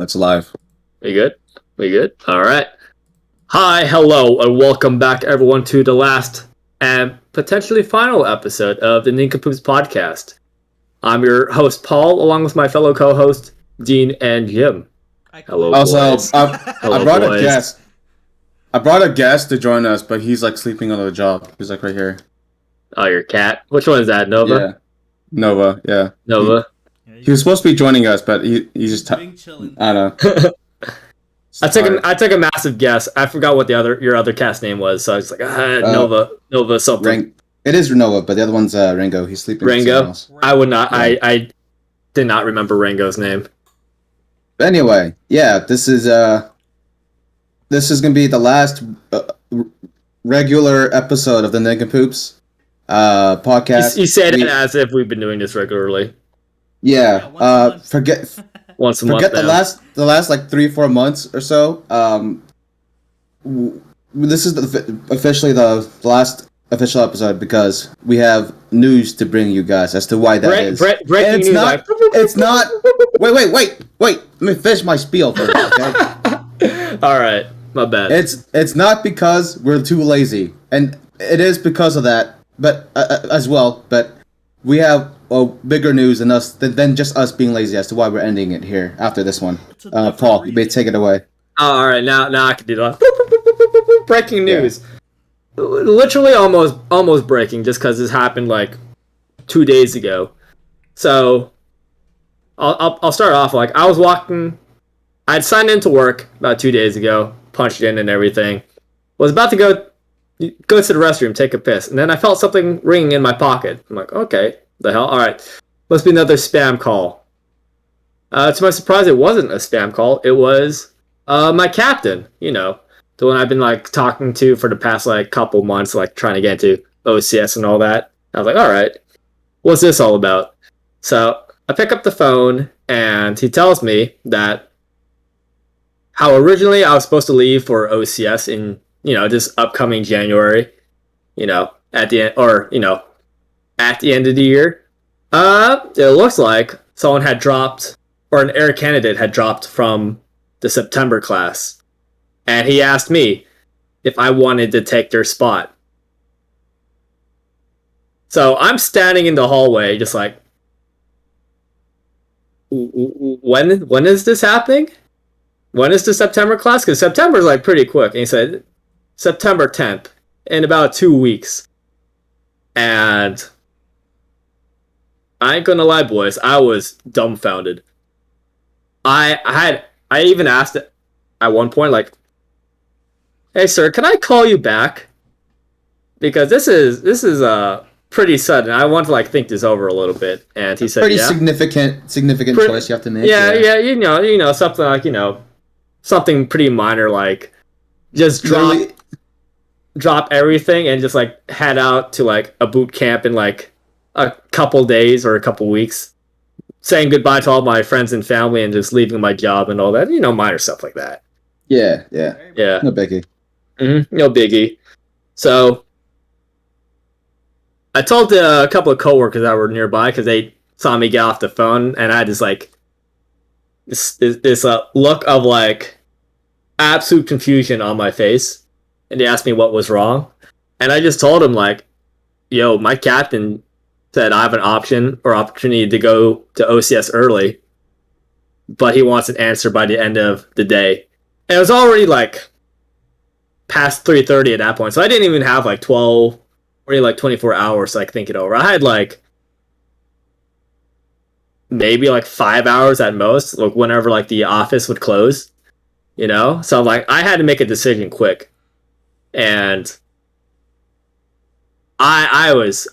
It's live. We good? We good? All right. Hi, hello, and welcome back, everyone, to the last and potentially final episode of the Nincompoops podcast. I'm your host, Paul, along with my fellow co-host, Dean and Jim. Hello, Also, boys. I brought a guest. I brought a guest to join us, but he's like sleeping on the job. He's like right here. Oh, your cat? Which one is that? Nova? Yeah, Nova. Yeah, Nova. He was supposed to be joining us, but he just I don't know. I took a massive guess. I forgot what your other cat's name was, so I was like, Nova something. It is Nova, but the other one's Ringo. He's sleeping. Ringo. I would not. Yeah. I did not remember Ringo's name. But anyway, yeah, this is gonna be the last regular episode of the Nincompoops podcast. You said it as if we've been doing this regularly. Yeah. Forget once a month. Forget the last like 3-4 months or so. This is officially the last official episode because we have news to bring you guys as to why that is. Breaking news. It's not. Wait. Let me finish my spiel first. Okay. All right. My bad. It's not because we're too lazy, and it is because of that, but as well. But we have bigger news than just us being lazy as to why we're ending it here after this one. Paul, you may take it away. All right, now I can do that. Breaking news. Yeah. Literally almost breaking, just because this happened like 2 days ago. So I'll start off like I was walking. I'd signed into work about 2 days ago, punched in and everything. Was about to go to the restroom, take a piss, and then I felt something ringing in my pocket. I'm like, okay. The hell? All right. Must be another spam call. To my surprise, it wasn't a spam call. It was my captain, the one I've been like talking to for the past like couple months, like trying to get into OCS and all that. I was like, all right, what's this all about? So I pick up the phone and he tells me that how originally I was supposed to leave for OCS in, this upcoming January, at the end, at the end of the year, it looks like someone had dropped, or an air candidate had dropped from the September class. And he asked me if I wanted to take their spot. So I'm standing in the hallway just like, when is this happening? When is the September class? Because September is like pretty quick. And he said, September 10th, in about 2 weeks. And I ain't gonna lie, boys, I was dumbfounded. I even asked it at one point, like, hey sir, can I call you back? Because this is pretty sudden. I want to like think this over a little bit. And he said, pretty significant choice you have to make. Yeah, something like, something pretty minor, like just drop everything and just like head out to like a boot camp in like a couple days or a couple weeks, saying goodbye to all my friends and family and just leaving my job and all that, minor stuff like that. Yeah. No biggie. No biggie. So I told a couple of coworkers that were nearby because they saw me get off the phone, and I had this like this look of like absolute confusion on my face, and they asked me what was wrong, and I just told them like, yo, my captain said I have an opportunity to go to OCS early, but he wants an answer by the end of the day. And it was already like past 3:30 at that point, so I didn't even have like 24 hours to like think it over. I had like maybe like 5 hours at most, like whenever like the office would close, So like I had to make a decision quick, and I was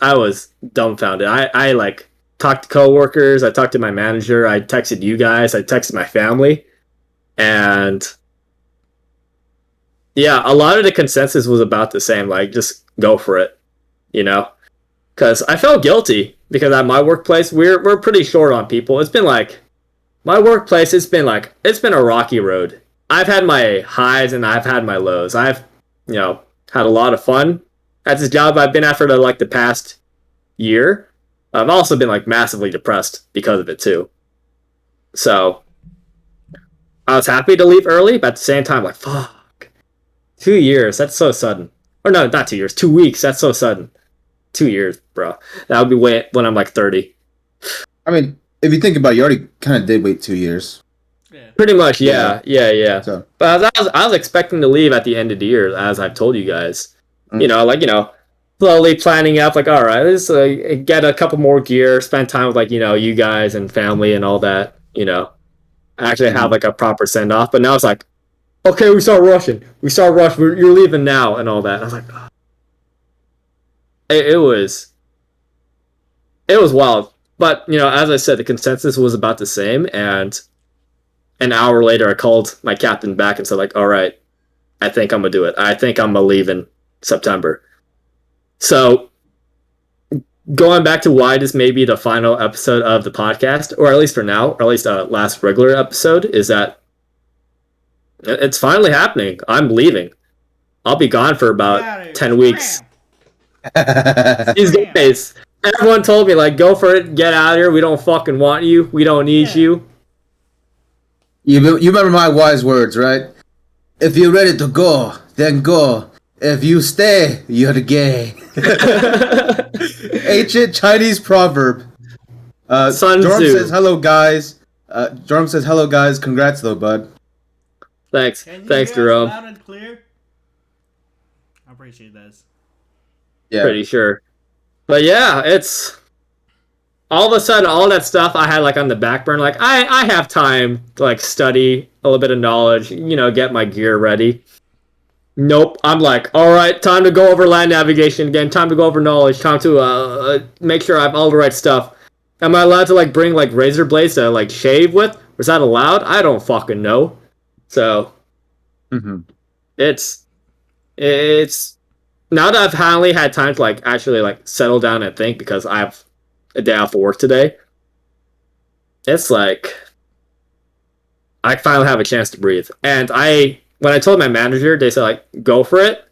dumbfounded. I like talked to coworkers, I talked to my manager, I texted you guys, I texted my family, and yeah, a lot of the consensus was about the same, like just go for it, because I felt guilty because at my workplace we're pretty short on people. It's been like my workplace, it's been a rocky road. I've had my highs and I've had my lows. I've had a lot of fun at this job I've been at for the past year. I've also been like massively depressed because of it too. So I was happy to leave early, but at the same time, like, fuck. 2 years, that's so sudden. Or no, not 2 years, 2 weeks, that's so sudden. 2 years, bro. That would be when I'm like 30. I mean, if you think about it, you already kind of did wait 2 years. Yeah. Pretty much, yeah. So, But I was expecting to leave at the end of the year, as I've told you guys. Mm. Slowly planning out, like, all right, let's get a couple more gear, spend time with, like, you guys and family and all that, Actually have, like, a proper send-off. But now it's like, okay, we start rushing. You're leaving now and all that. And I was like, oh. It was wild. But, as I said, the consensus was about the same, and an hour later I called my captain back and said, like, all right, I think I'm gonna do it. I think I'm gonna leave in September. So going back to why this may be the final episode of the podcast, or at least for now, or at least last regular episode, is that it's finally happening. I'm leaving. I'll be gone for about 10 weeks. These days, everyone told me, like, go for it, get out of here. We don't fucking want you. We don't need you. You remember my wise words, right? If you're ready to go, then go. If you stay, you're gay. Ancient Chinese proverb. Sun Jorm Tzu. says hello, guys. Jorm says hello, guys. Congrats, though, bud. Thanks, Can you thanks, hear us Jerome. loud and clear? I appreciate this. Yeah. Pretty sure. But yeah, it's all of a sudden all that stuff I had, like, on the back burner. Like, I have time to, like, study a little bit of knowledge, get my gear ready. Nope. I'm like, all right, time to go over land navigation again. Time to go over knowledge. Time to make sure I have all the right stuff. Am I allowed to, like, bring, like, razor blades to, like, shave with? Was that allowed? I don't fucking know. So it's now that I've finally had time to, like, actually, like, settle down and think, because I have a day off of work today. It's like I finally have a chance to breathe. And when I told my manager, they said, like, go for it.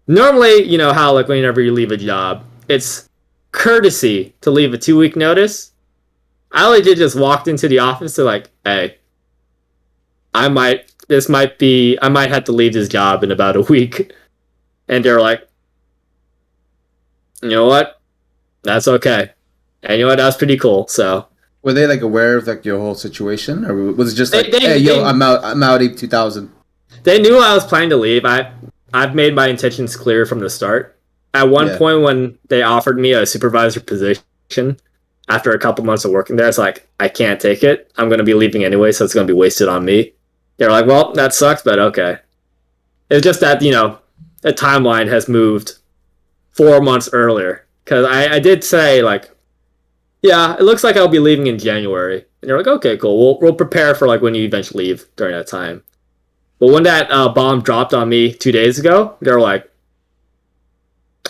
Normally, you know how, like, whenever you leave a job, it's courtesy to leave a 2-week notice. I legit just walked into the office to, like, hey, I might have to leave this job in about a week. And they're like, you know what? That's okay. And you know what? That was pretty cool. So were they, like, aware of, like, your whole situation, or was it just like, I'm out 2000? They knew I was planning to leave. I've made my intentions clear from the start. At one point, when they offered me a supervisor position after a couple months of working there, it's like, I can't take it. I'm going to be leaving anyway, so it's going to be wasted on me. They're like, well, that sucks, but okay. It's just that, the timeline has moved 4 months earlier. Because I did say, like, yeah, it looks like I'll be leaving in January. And they're like, okay, cool. We'll prepare for, like, when you eventually leave during that time. But when that bomb dropped on me 2 days ago, they're like,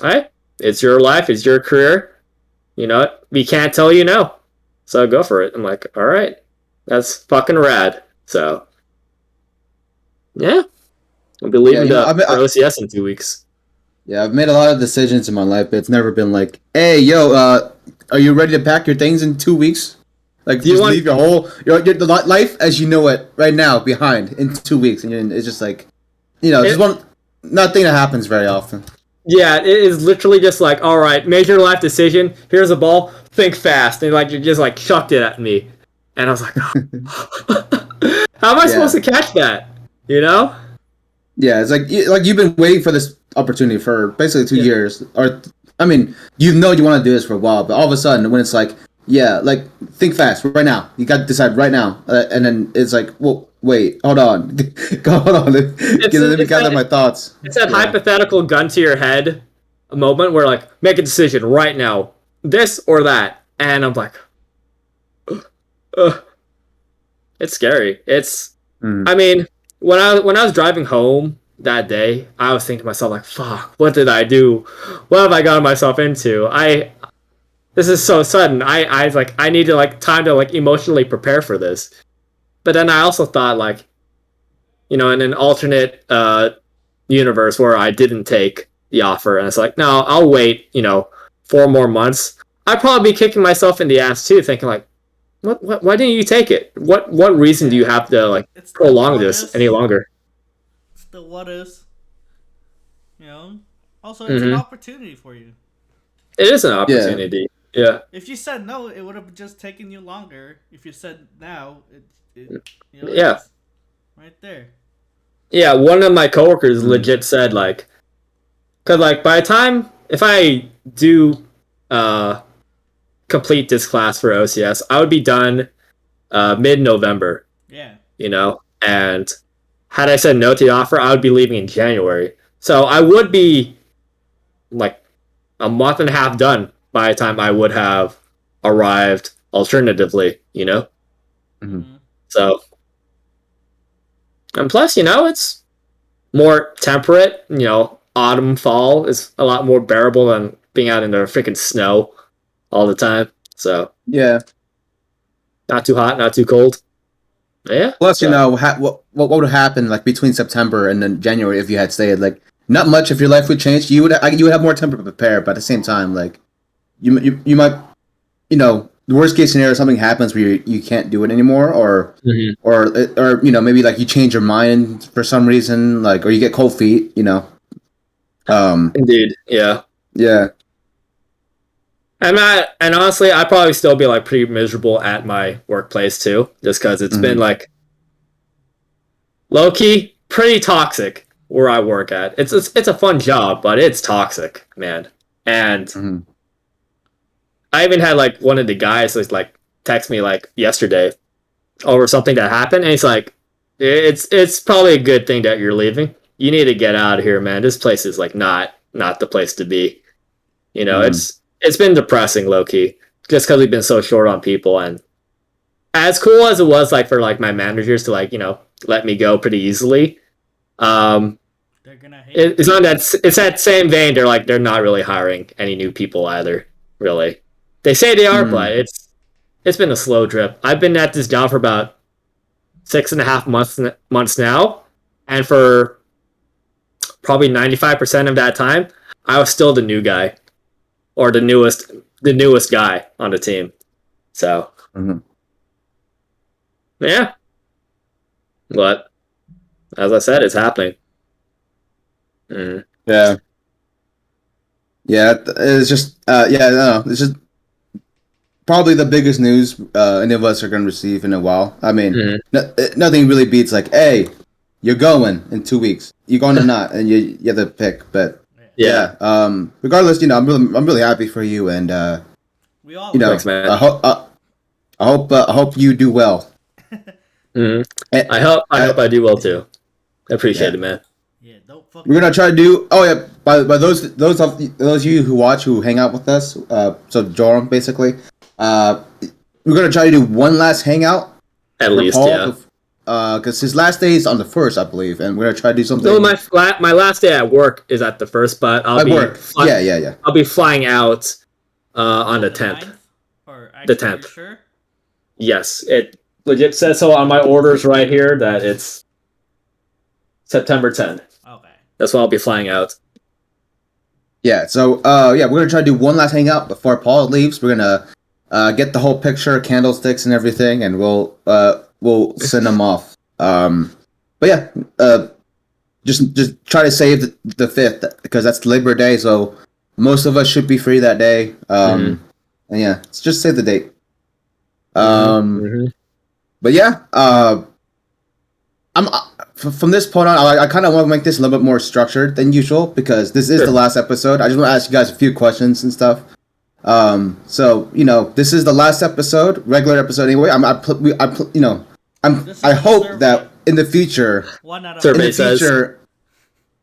hey, it's your life, it's your career. You know what? We can't tell you no. So go for it. I'm like, all right. That's fucking rad. So, yeah. I'll be leaving for OCS in 2 weeks. Yeah, I've made a lot of decisions in my life, but it's never been like, hey, yo, are you ready to pack your things in 2 weeks? Like, just leave your whole your life as you know it right now behind in 2 weeks, and it's just like, just nothing that happens very often. Yeah, it is literally just like, all right, major life decision. Here's a ball. Think fast, and like you just like chucked it at me, and I was like, how am I supposed to catch that? Yeah, it's like you've been waiting for this opportunity for basically 2 years, or I mean, you want to do this for a while, but all of a sudden when it's like, yeah, like, think fast right now. You got to decide right now, and then it's like, well, wait, hold on, hold on. Let me gather my thoughts. It's that hypothetical gun to your head moment where, like, make a decision right now, this or that, and I'm like, it's scary. It's, I mean, when I was driving home that day, I was thinking to myself, like, fuck, what did I do? What have I gotten myself into? This is so sudden. I was like, I need to, like, time to, like, emotionally prepare for this. But then I also thought, like, in an alternate universe where I didn't take the offer, and it's like, no, I'll wait, 4 more months. I'd probably be kicking myself in the ass too, thinking like, Why didn't you take it? What reason do you have to like It's the prolong what this is. any longer? It's the what is. You know. Also, it's an Mm-hmm. opportunity for you. It is an Yeah. opportunity. Yeah. If you said no, it would have just taken you longer. If you said now, Yeah. it's right there. Yeah, one of my coworkers Mm. legit said like, cause like by the time if I do uh complete this class for OCS, I would be done mid-November. Yeah. And had I said no to the offer, I would be leaving in January. So I would be like a month and a half done by the time I would have arrived. Alternatively. Mhm. Mm-hmm. So and plus, it's more temperate. Autumn, fall is a lot more bearable than being out in the freaking snow all the time. So Yeah. not too hot, not too cold. Yeah. Plus, So what would have happened like between September and then January if you had stayed? Like, not much. If your life would change, you would have more time to prepare. But at the same time, like, you might, the worst case scenario, something happens where you can't do it anymore, Mhm. or maybe like you change your mind for some reason, like, or you get cold feet. Indeed, yeah. Yeah. And honestly, I'd probably still be like pretty miserable at my workplace too, just because it's been Mhm. like low key pretty toxic where I work at. It's a fun job, but it's toxic, man. And Mhm. I even had like one of the guys like text me like yesterday over something that happened, and he's like, "It's probably a good thing that you're leaving. You need to get out of here, man. This place is like not the place to be." Mhm. It's been depressing, low key, just because we've been so short on people, and as cool as it was like for like my managers to like let me go pretty easily. Um, They're gonna hate it's you. on that it's that same vein. They're not really hiring any new people either. Really, they say they are, Mhm. but it's been a slow drip. I've been at this job for about 6.5 months now, and for probably 95% of that time, I was still the new guy or the newest guy on the team. So Mhm. yeah, but as I said, it's happening. Mm. Yeah. Yeah. It's just yeah. No, it's just probably the biggest news any of us are going to receive in a while. I mean, Mm. nothing really beats like, hey, you're going in 2 weeks. You're going or not, and you have to pick. But Yeah. Yeah, yeah, regardless, I'm really happy for you, and We all thanks, are. man. I hope you do well. Mm. And, I hope I do well too. I appreciate yeah, it, man. Yeah, don't fuck we're it gonna up. try to do. Oh yeah, by those of you who watch who hang out with us, so Joram basically, we're gonna try to do one last hangout At for least, Paul, yeah. because his last day is on the first, I believe, and we're gonna try to do No, something my last day at work is at the first, but at work. Yeah, yeah, yeah. I'll be flying out on the The 10th. 9th? Or The actually, you're 10th. sure? Yes, it legit says so on my orders right here that it's September 10th. Okay. That's when I'll be flying out. Yeah, so yeah, we're gonna try to do one last hangout before Paul leaves. We're gonna get the whole picture, candlesticks, and everything, and we'll send them off. But yeah, just try to save the 5th because that's Labor Day, so most of us should be free that day. Mhm. And yeah, just save the date. Mm-hmm. Um, Mm-hmm. but yeah, I'm from this point on. I kind of want to make this a little bit more structured than usual because this is the Sure. last episode. I just want to ask you guys a few questions and stuff. So this is the last episode, regular episode anyway. This is I a hope survey. that in the future, One out of Survey in the says. future,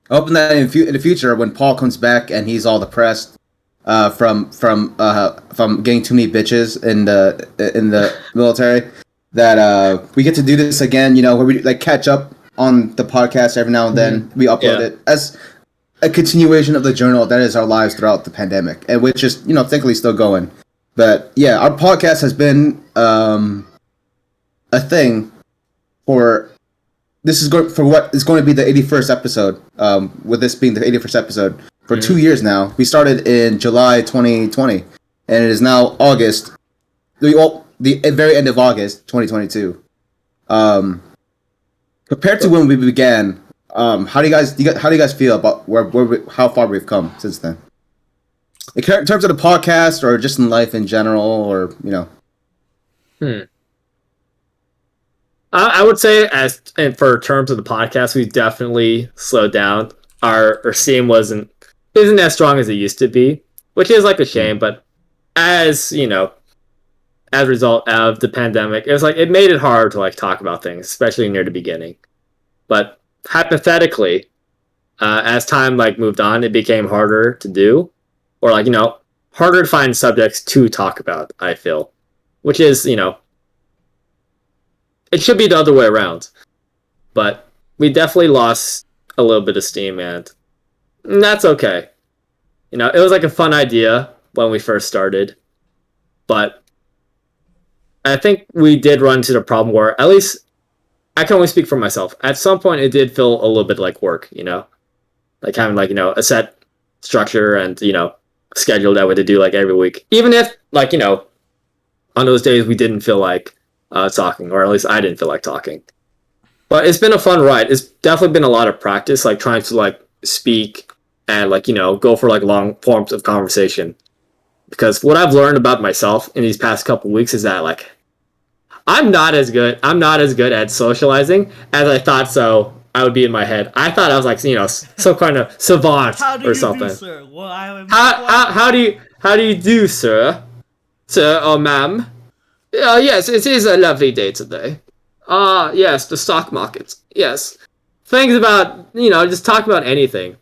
hoping that in the future when Paul comes back and he's all depressed, from getting too many bitches in the military, that we get to do this again. Where we like catch up on the podcast every now and then. We upload Yeah. it as a continuation of the journal that is our lives throughout the pandemic, and which is technically still going. But yeah, our podcast has been a thing for this is going for what is going to be the 81st episode. With this being the 81st episode for 2 years now. We started in July 2020, and it is now August. the very end of August 2022. Compared to when we began, how do you guys feel about how far we've come since then? In terms of the podcast, or just in life in general, or I would say, and for terms of the podcast, we definitely slowed down. Our steam isn't as strong as it used to be, which is like a shame. But as as a result of the pandemic, it was like it made it hard to like talk about things, especially near the beginning. But hypothetically, as time like moved on, it became harder to do, or like harder to find subjects to talk about. I feel, which is it should be the other way around. But we definitely lost a little bit of steam, and that's okay. It was like a fun idea when we first started, but I think we did run into the problem where, at least I can only speak for myself, at some point it did feel a little bit like work, like having like a set structure and schedule that we had to do like every week, even if like on those days we didn't feel like talking, or at least I didn't feel like talking. But it's been a fun ride. It's definitely been a lot of practice, like trying to like speak and like go for like long forms of conversation. Because what I've learned about myself in these past couple weeks is that like I'm not as good at socializing as I thought so I would be in my head. I thought I was like some kind of savant or something. Do, sir? Well, how do you do, sir? Sir or ma'am? Yes, it is a lovely day today. Yes, the stock markets. Yes. Things about, just talk about anything.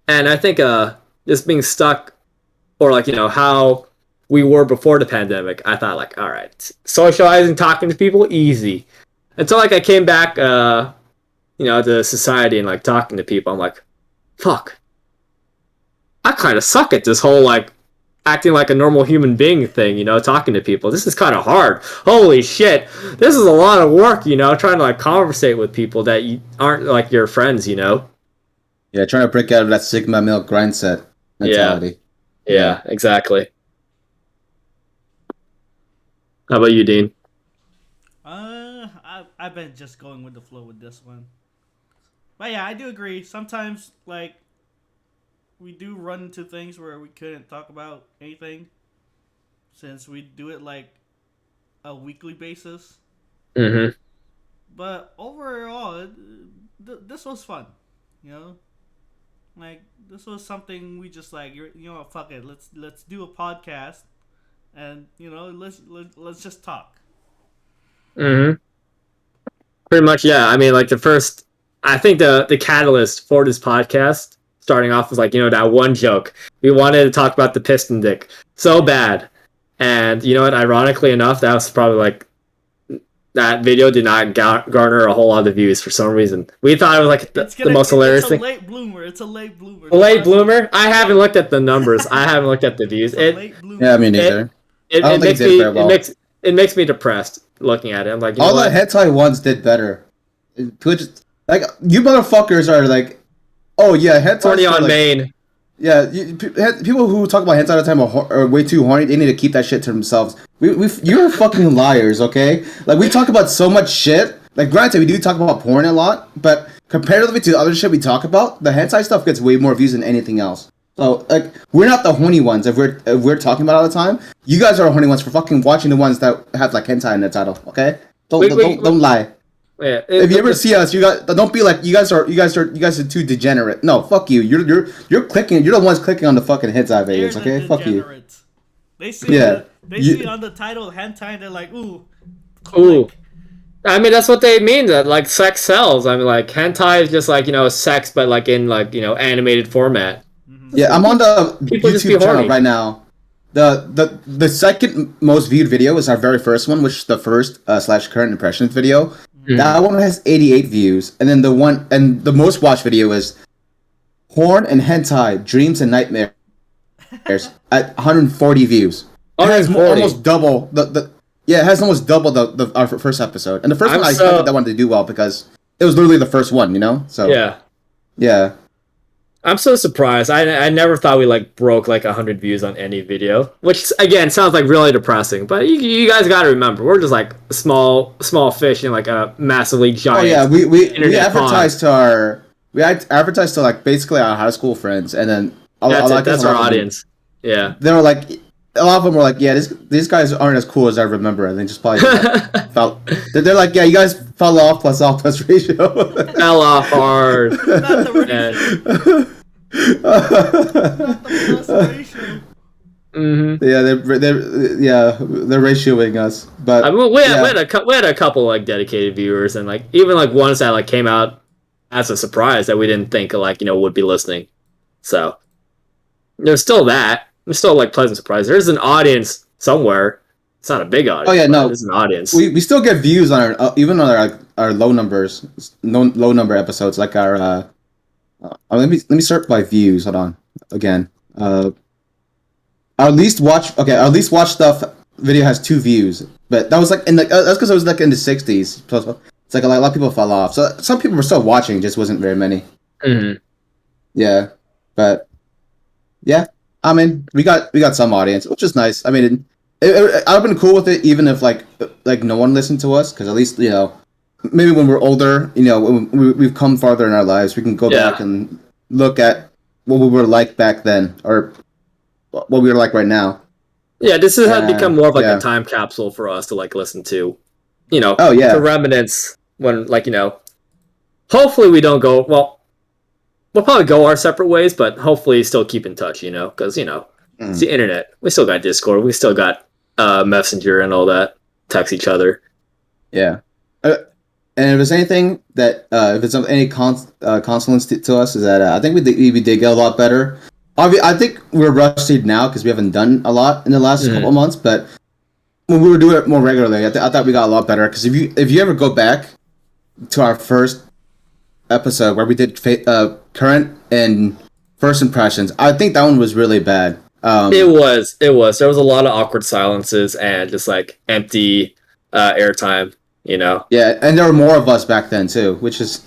And I think just being stuck, or like, how we were before the pandemic, I thought like, all right, socializing, talking to people, easy. Until like I came back, to society and like talking to people, I'm like, fuck. I kind of suck at this whole like acting like a normal human being thing, talking to people. This is kind of hard. Holy shit. This is a lot of work, trying to like conversate with people that you aren't like your friends, Yeah, trying to break out of that Sigma male grind set mentality. Yeah, exactly. How about you, Dean? I've been just going with the flow with this one. But yeah, I do agree. Sometimes like we do run into things where we couldn't talk about anything, since we do it like a weekly basis. Mm-hmm. But overall, this was fun. Like this was something we just like. Fuck it. Let's do a podcast, and let's just talk. Mm-hmm. Pretty much, yeah. I mean, like I think the catalyst for this podcast starting off was like, that one joke. We wanted to talk about the piston dick so bad. And you know what? Ironically enough, that was probably like, that video did not garner a whole lot of views for some reason. We thought it was like the most hilarious thing. It's a late bloomer. A late bloomer? I haven't looked at the numbers. I havened looked at the views. Yeah, me neither. It makes me depressed looking at it. I'm like, all the hentai ones did better. Like, you motherfuckers are like, oh yeah, hentai. Horny on main. Yeah, people who talk about hentai all the time are way too horny. They need to keep that shit to themselves. You're fucking liars, okay? Like, we talk about so much shit. Like, granted, we do talk about porn a lot, but comparatively to the other shit we talk about, the hentai stuff gets way more views than anything else. So, like, we're not the horny ones if we're talking about it all the time. You guys are the horny ones for fucking watching the ones that have like hentai in the title, okay? Don't lie. Yeah, if you ever see us, don't be like you guys are too degenerate. No, fuck you. You're clicking. You're the ones clicking on the fucking hentai videos. Okay, fuck you. They see on the title hentai and they're like, ooh. Ooh. I mean, that's what they mean. That like sex sells. I mean, like hentai is just like sex, but like in like animated format. Mm-hmm. Yeah, I'm on the YouTube channel right now. The second most viewed video is our very first one, which is the first / current impressions video. Mm-hmm. That one has 88 views, and then the most watched video is porn and hentai, dreams and nightmares at 140 views. It has almost double it has almost double our first episode. And the first one I expected that one to do well because it was literally the first one, So yeah. I'm so surprised. I never thought we like broke like 100 views on any video, which again sounds like really depressing. But you guys got to remember, we're just like a small fish in like a massively giant. Oh yeah, we internet advertised pond. to our advertised to like basically our high school friends, and then That's I it. guess That's a our lot of them, audience. Yeah. they were like, a lot of them were like, yeah, these guys aren't as cool as I remember, and they just probably like, felt they're like, yeah, you guys fell off plus ratio. Fell off hard. Not the ratio. And, Not the plus ratio. Yeah, they're ratioing us, but I mean, we had a couple like dedicated viewers, and like even like ones that like came out as a surprise that we didn't think like would be listening. So there's still that. There's still like pleasant surprise. There's an audience somewhere. It's not a big audience. Oh yeah, no, there's an audience. we still get views on our even on our low numbers, low number episodes, like our let me search by views. Hold on, again. Our least watch stuff video has 2 views, but that was like that's because it was like in the 60s. So it's like a lot of people fell off. So some people were still watching, just wasn't very many. Mm-hmm. Yeah, but yeah, I mean we got some audience, which is nice. I mean, I've been cool with it, even if like no one listened to us, because at least maybe when we're older, when we've come farther in our lives, we can go back and look at what we were like back then, or what we were like right now. Yeah, this has become more of like a time capsule for us to like listen to, Oh yeah, the remnants when like hopefully we don't go well. We'll probably go our separate ways, but hopefully still keep in touch, because it's the internet. We still got Discord, we still got Messenger and all that. Text each other. Yeah. And if there's anything that if it's any consolence to us, is that I think we did get a lot better. I think we're rusty now because we haven't done a lot in the last couple of months. But when we were doing it more regularly, I thought we got a lot better. Because if you ever go back to our first episode where we did current and first impressions, I think that one was really bad. It was. There was a lot of awkward silences and just like empty airtime. Yeah, and there were more of us back then too, which is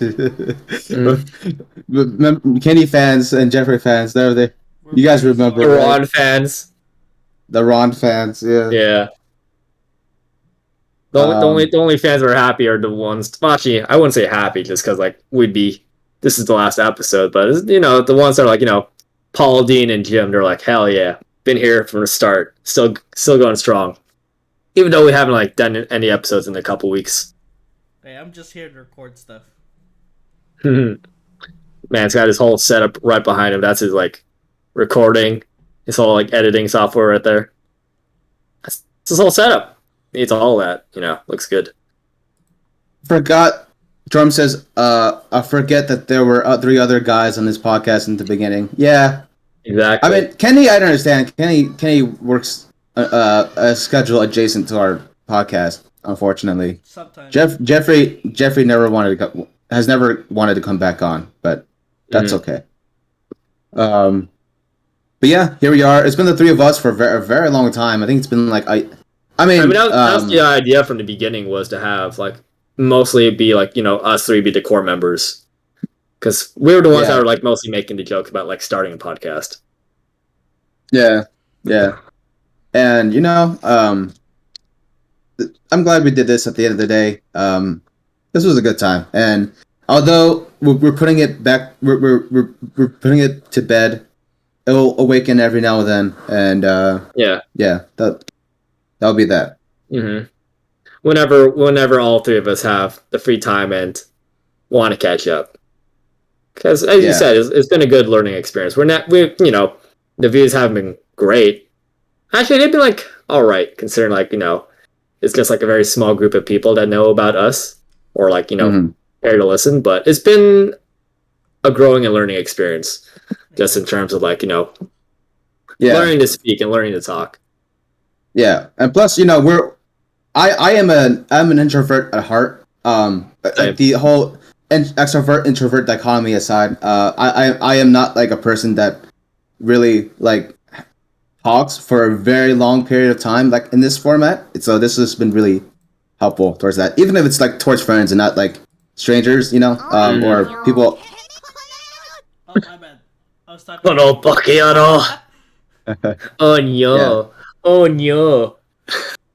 Kenny fans and Jeffrey fans. They're there. You guys remember the Ron fans? The Ron fans, yeah. Yeah. The only fans that are happy are the ones. Well, actually, I wouldn't say happy just because like this is the last episode, but the ones that are like Paul, Dean, and Jim. They're like, hell yeah, been here from the start, still going strong, even though we haven't like done any episodes in a couple weeks. Hey, I'm just here to record stuff. Man, it's got his whole setup right behind him. That's his like recording, his whole like editing software right there. That's his whole setup. Needs all that. Looks good. Forgot. Drum says, I forget that there were 3 other guys on this podcast in the beginning. Yeah, exactly. I mean, Kenny, I don't understand. Kenny works a schedule adjacent to our podcast. Unfortunately, Sometimes. Jeffrey has never wanted to come back on, but that's okay. But yeah, here we are. It's been the 3 of us for a very long time. I think it's been like I mean that was the idea from the beginning, was to have like mostly be like us 3 be the core members, because we were the ones that were like mostly making the jokes about like starting a podcast. Yeah, and I'm glad we did this at the end of the day. This was a good time, and although we're putting it back, we're putting it to bed. It'll awaken every now and then, and that'll be that. Mm-hmm. Whenever all 3 of us have the free time and want to catch up, because as you said, it's been a good learning experience. The views haven't been great. Actually, they've been like all right, considering like it's just like a very small group of people that know about us, or like care to listen. But it's been a growing and learning experience, just in terms of like learning to speak and learning to talk. Yeah, and plus I'm an introvert at heart. The whole extrovert introvert dichotomy aside, I am not like a person that really like talks for a very long period of time, like in this format. So this has been really helpful towards that, even if it's like towards friends and not like strangers, or people. Oh, my bad. I was talking. Oh Yeah. no. Oh no.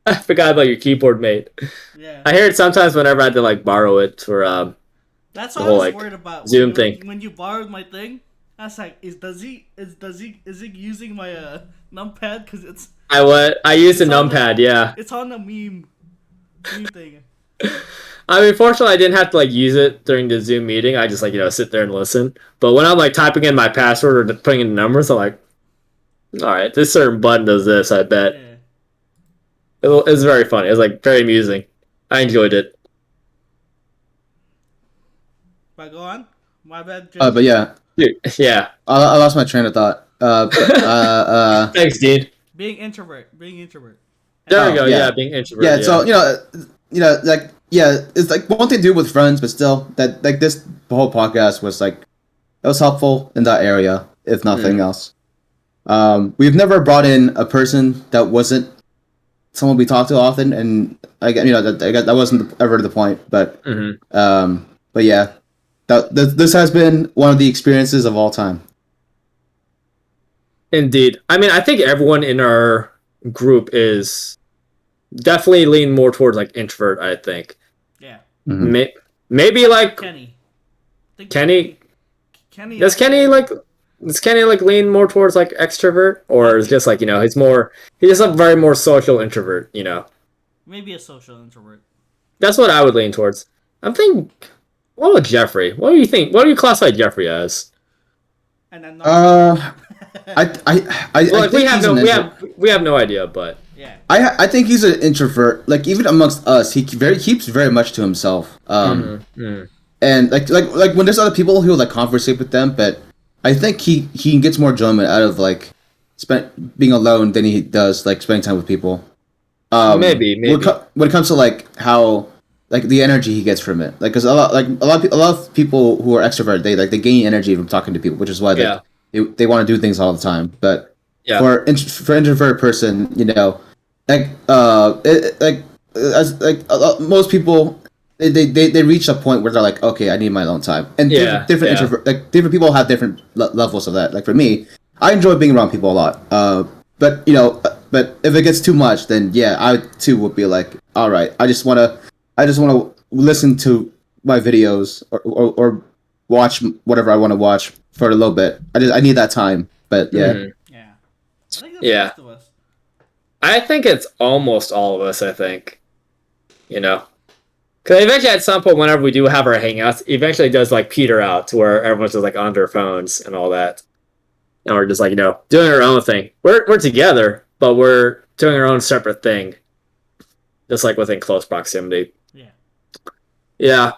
I forgot about your keyboard, mate. Yeah. I hear it sometimes whenever I had to like borrow it for That's the what I whole was like worried about Zoom thing. when you borrowed my thing. I was like, is he using my numpad? Because I used a it's on the numpad, yeah. it's on the meme thing. I mean, fortunately, I didn't have to like use it during the Zoom meeting. I just like sit there and listen. But when I'm like typing in my password or putting in the numbers, I'm like, all right, this certain button does this. I bet Yeah. it was very funny. It was like very amusing. I enjoyed it. But go on. My bad. But yeah, Dude, yeah. I lost my train of thought. Thanks, Dean. Being introvert. There we go. yeah. Yeah, being introvert. Yeah, Yeah. so like it's like one thing to do with friends, but still that like this whole podcast was like it was helpful in that area, if nothing else. We've never brought in a person that wasn't someone we talk to often, and that wasn't ever the point. But but yeah, this has been one of the experiences of all time. Indeed. I mean, I think everyone in our group is definitely lean more towards like introvert. I think. Yeah. Maybe like Kenny. Kenny. Kenny. Does Kenny like lean more towards like extrovert, or is just like he's just a very more social introvert? Maybe a social introvert. That's what I would lean towards. I'm thinking. What about Jeffrey? What do you think? What do you classify Jeffrey as? And then I Well, think we have no idea, but yeah. I think he's an introvert. Like even amongst us, he keeps very much to himself. And like when there's other people, he'll like conversate with them. But I think he gets more enjoyment out of like being alone than he does like spending time with people. Maybe. When it comes to like how like the energy he gets from it, like because a lot of people who are extroverted, they gain energy from talking to people, which is why they want to do things all the time. But for introverted person, most people they reach a point where they're like, okay, I need my alone time, and different people have different levels of that. Like for me, I enjoy being around people a lot. But if it gets too much, then I too would be like, all right, I just want to listen to my videos or watch whatever I want to watch for a little bit. I need that time. But Yeah. I think that's most of us. I think it's almost all of us. I think, because eventually at some point, whenever we do have our hangouts, eventually it does like peter out to where everyone's just like on their phones and all that, and we're just like doing our own thing. We're together, but we're doing our own separate thing, just like within close proximity. Yeah,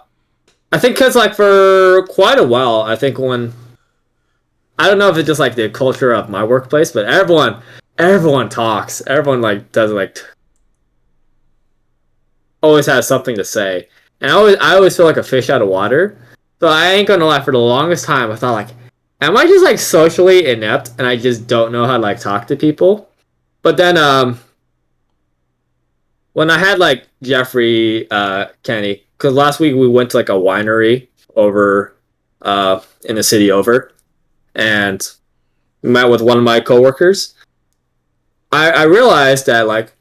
I think because like for quite a while, I think I don't know if it's just like the culture of my workplace, but everyone talks. Everyone like does like always has something to say, and I always feel like a fish out of water. So I ain't gonna lie. For the longest time, I thought like, am I just like socially inept and I just don't know how to like talk to people? But then when I had like Jeffrey, Kenny, because last week we went to like a winery over in the city over, and met with one of my coworkers. I realized that like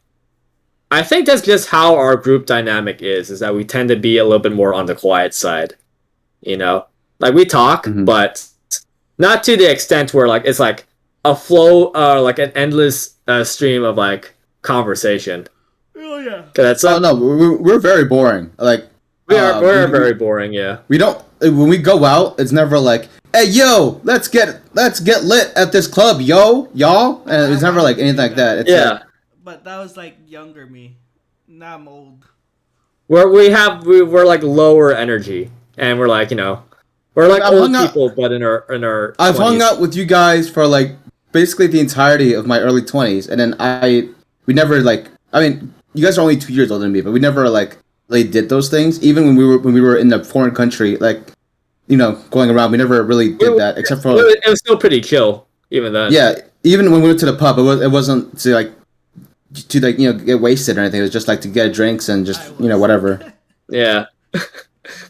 I think that's just how our group dynamic is that we tend to be a little bit more on the quiet side. Like we talk, but not to the extent where like it's like a flow like an endless stream of like conversation. Oh yeah. That's no, we're very boring. Like we're very boring. Yeah. We don't when we go out. It's never like, hey yo, let's get lit at this club, y'all. And it's never like anything like that. It's like, but that was like younger me. Now I'm old. We're like lower energy, and we're like we're like old people, but in our. I've 20s. hung out with you guys for like basically the entirety of my early 20s, and then we never like. I mean, you guys are only 2 years older than me, but we never like did those things. Even when we were in a foreign country, like going around, we never really did that. Except for it was still pretty chill, even then. Yeah, even when we went to the pub, it wasn't to get wasted or anything. It was just like to get drinks and just whatever. Yeah.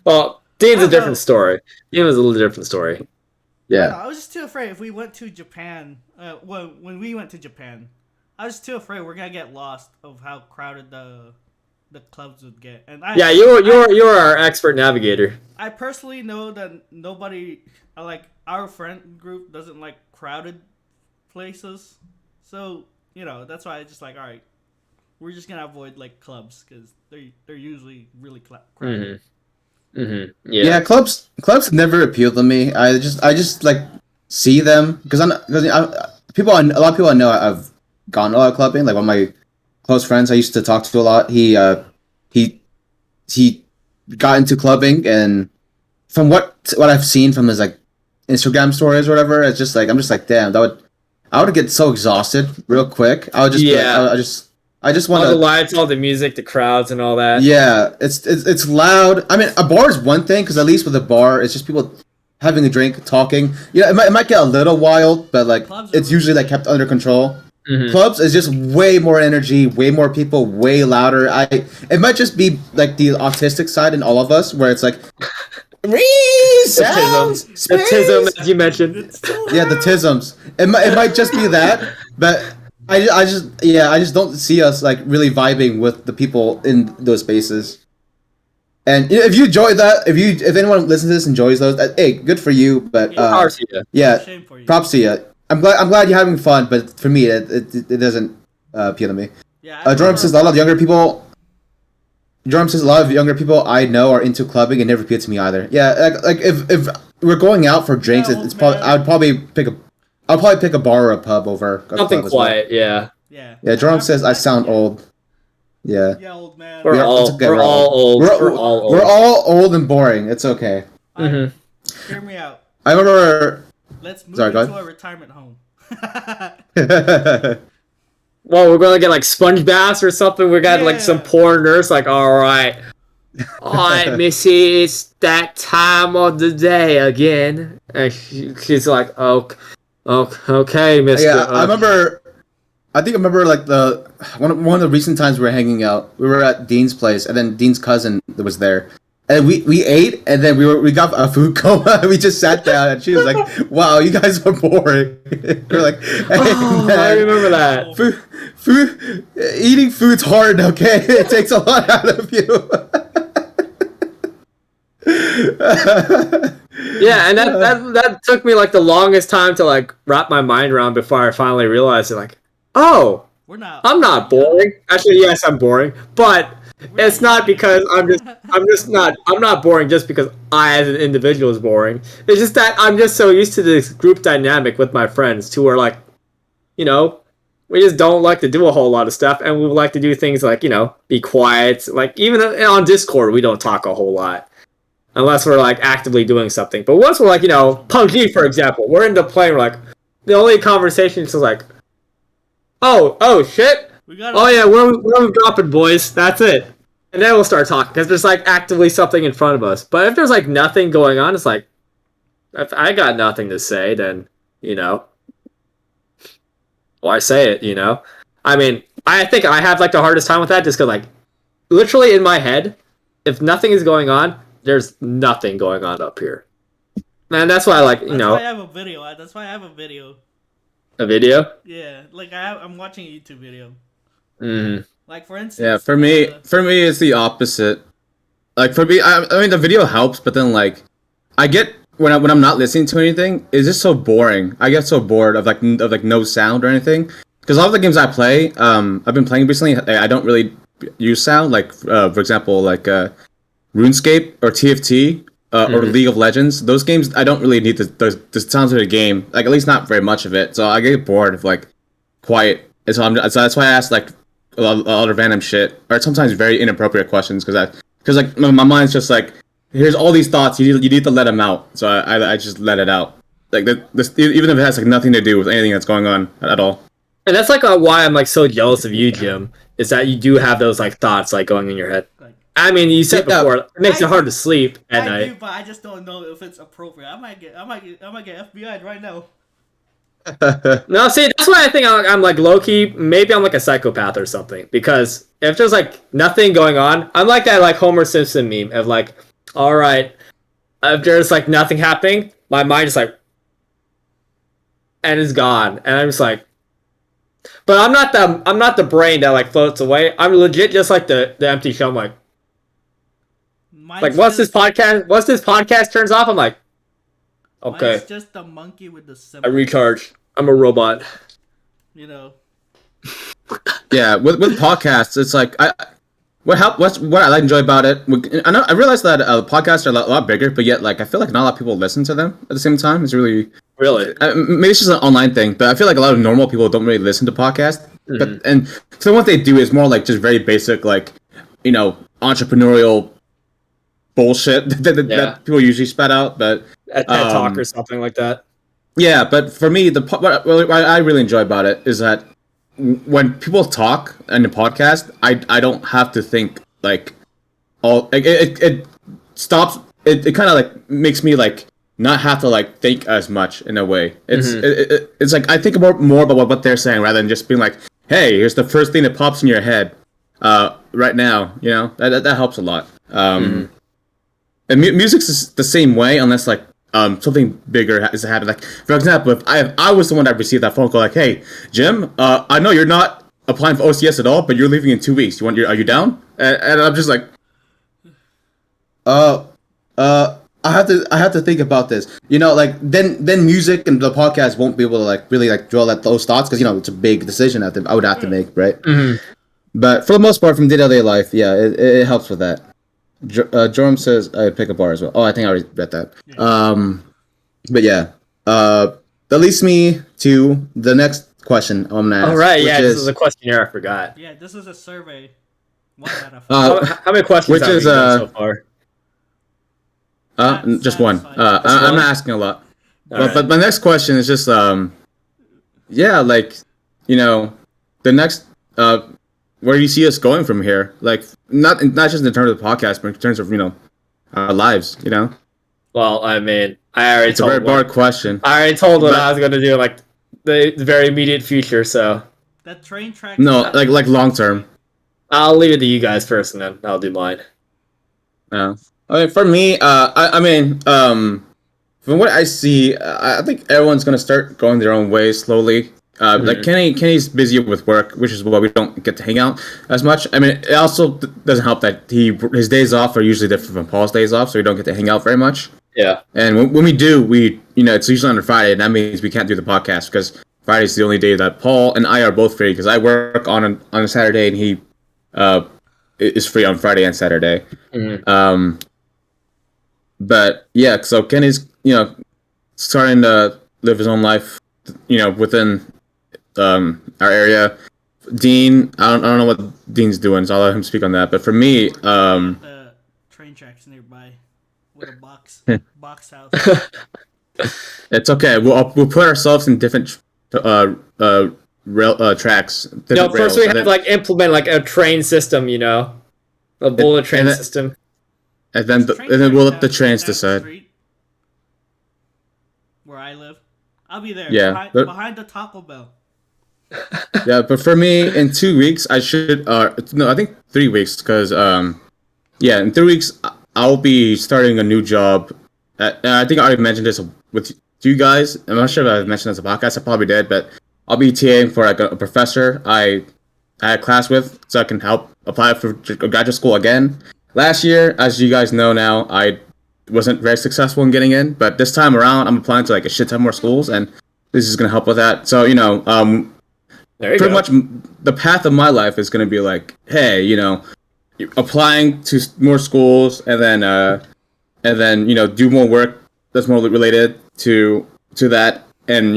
Well, Dean's a different story. Dean was a little different story. Yeah. I was just too afraid if we went to Japan. When we went to Japan, I was too afraid we're gonna get lost of how crowded the clubs would get. And you're our expert navigator. I personally know that nobody, like our friend group, doesn't like crowded places. So that's why I just like, all right, we're just gonna avoid like clubs because they're usually really crowded. Yeah, clubs never appealed to me. I just like see them because a lot of people I know I've gone a lot of clubbing. Like one of my close friends I used to talk to a lot. He got into clubbing, and from what I've seen from his like Instagram stories or whatever, it's just like I'm just like, damn, I would get so exhausted real quick. I would just be like, I just want all the lights, all the music, the crowds, and all that. Yeah, it's loud. I mean, a bar is one thing because at least with a bar, it's just people having a drink, talking. Yeah, it might get a little wild, but like it's usually like kept under control. Mm-hmm. Clubs is just way more energy, way more people, way louder. It might just be like the autistic side in all of us, where it's like, sounds, the tism, as you mentioned. Yeah, the tisms. It might just be that, but I just don't see us like really vibing with the people in those spaces. And if you enjoy that, if anyone listens to this enjoys those, hey, good for you. But props to you. Yeah, props to you. I'm glad you're having fun, but for me, it doesn't appeal to me. Yeah. Jordan says a lot of younger people. Jordan says a lot of younger people I know are into clubbing and never appealed to me either. Yeah, like if we're going out for drinks, it's probably I'll probably pick a bar or a pub over something quiet. Well. Yeah. Yeah, Jordan says I sound old. Yeah. Yeah, old man. We're all old. We're all old and boring. It's okay. Mm-hmm. Hear me out. I remember. Let's move into a retirement home. Well, we're gonna get like sponge baths or something. We got like some poor nurse. Like, all right, Missy, it's that time of the day again. And she's like, okay, Mister. Yeah, I remember. I think I remember like one of the recent times we were hanging out. We were at Dean's place, and then Dean's cousin was there. And we ate, and then we got a food coma. We just sat down, and she was like, "Wow, you guys are boring." We're like, "Hey, man, I remember that. Food, eating food's hard. Okay, it takes a lot out of you." Yeah, and that took me like the longest time to like wrap my mind around before I finally realized it. Like, oh, I'm not boring. Actually, yes, I'm boring, but. It's not because I'm not boring just because I as an individual is boring. It's just that I'm just so used to this group dynamic with my friends who are like, we just don't like to do a whole lot of stuff, and we like to do things like, be quiet. Like even on Discord, we don't talk a whole lot unless we're like actively doing something. But once we're like, PUBG for example, we're into playing. We're like, the only conversation is like, oh shit. Oh yeah, where are we dropping, boys? That's it. And then we'll start talking because there's like actively something in front of us. But if there's like nothing going on, it's like, if I got nothing to say, then why say it? I mean, I think I have like the hardest time with that just because like, literally in my head, if nothing is going on, there's nothing going on up here. And that's why I like That's why I have a video. That's why I have a video. A video? Yeah, like I'm watching a YouTube video. Mm-hmm. Like for instance. Yeah, for me, it's the opposite. Like for me, I mean, the video helps, but then like, I get when I'm not listening to anything, it's just so boring. I get so bored of no sound or anything. Because a lot of the games I play, I've been playing recently, I don't really use sound. Like for example, like RuneScape or TFT or League of Legends. Those games, I don't really need the sounds of the game. Like at least not very much of it. So I get bored of like quiet. And so that's why I ask like a lot of random shit or sometimes very inappropriate questions because like my mind's just like, here's all these thoughts, you need to let them out. So I just let it out. Like this, even if it has like nothing to do with anything that's going on at all. And that's like why I'm like so jealous of you, Jim. Is that you do have those like thoughts like going in your head. I mean, you said before it makes it hard to sleep at night. I do, but I just don't know if it's appropriate. I might get FBI'd right now. No, see, that's why I think I'm like low key. Maybe I'm like a psychopath or something. Because if there's like nothing going on, I'm like that like Homer Simpson meme of like, all right, if there's like nothing happening, my mind is like, and it's gone, and I'm just like, but I'm not the brain that like floats away. I'm legit just like the empty shell. I'm like once this podcast turns off, I'm like, okay, Mine's just the monkey with the I symbol. recharge. I'm a robot. You know. Yeah, with podcasts, it's like what I enjoy about it. I realize that podcasts are a lot bigger, but yet like I feel like not a lot of people listen to them at the same time. It's really maybe it's just an online thing, but I feel like a lot of normal people don't really listen to podcasts. But and so what they do is more like just very basic, like entrepreneurial bullshit that people usually spat out. But a TED Talk or something like that. Yeah, but for me, what I really enjoy about it is that when people talk in a podcast, I don't have to think like it stops. It kind of like makes me like not have to like think as much in a way. It's like I think more about what they're saying rather than just being like, hey, here's the first thing that pops in your head right now. That helps a lot. And music's the same way unless like something bigger is happening. Like for example, if I was the one that received that phone call, like, hey, Jim, I know you're not applying for OCS at all, but you're leaving in 2 weeks. Are you down? And I'm just like, I have to think about this. Like then music and the podcast won't be able to like really like draw those thoughts because it's a big decision I would have to make, right? But for the most part, from day-to-day life, yeah, it helps with that. Jorm says I pick a bar as well. Oh, I think I already read that. But yeah, that leads me to the next question I'm gonna ask. All right, yeah, this is a questionnaire. I forgot. Yeah, this is a survey. 1 out of 5. How many questions have we done so far? Just one. I'm not asking a lot. But my next question is just yeah, like the next where do you see us going from here? Like not just in terms of the podcast, but in terms of our lives. Well, I mean, I already it's told. It's a very broad question. I already told what I was going to do, like the very immediate future. So that train track. No, like long term. I'll leave it to you guys first, and then I'll do mine. I mean, for me, I mean, from what I see, I think everyone's gonna start going their own way slowly. Like Kenny's busy with work, which is why we don't get to hang out as much. I mean, it also doesn't help that his days off are usually different from Paul's days off, so we don't get to hang out very much. Yeah. And when we do, it's usually on a Friday, and that means we can't do the podcast because Friday's the only day that Paul and I are both free because I work on a Saturday and he is free on Friday and Saturday. But yeah, so Kenny's starting to live his own life, within our area. Dean, I don't know what Dean's doing, so I'll let him speak on that. But for me, the train tracks nearby with a box house. It's okay. We'll put ourselves in different rail tracks. No, first we have to like implement like a train system, a bullet train system. And then we'll let the trains decide. Where I live, I'll be there. Yeah, behind the Taco Bell. Yeah, but for me, in 2 weeks, I should. No, I think 3 weeks, because yeah, in 3 weeks, I'll be starting a new job. I think I already mentioned this with you guys. I'm not sure if I mentioned this on the podcast. I probably did, but I'll be TAing for like a professor I had a class with, so I can help apply for graduate school again. Last year, as you guys know now, I wasn't very successful in getting in, but this time around, I'm applying to like a shit ton more schools, and this is gonna help with that. So pretty much the path of my life is gonna be like, hey, applying to more schools, and then do more work that's more related to that, and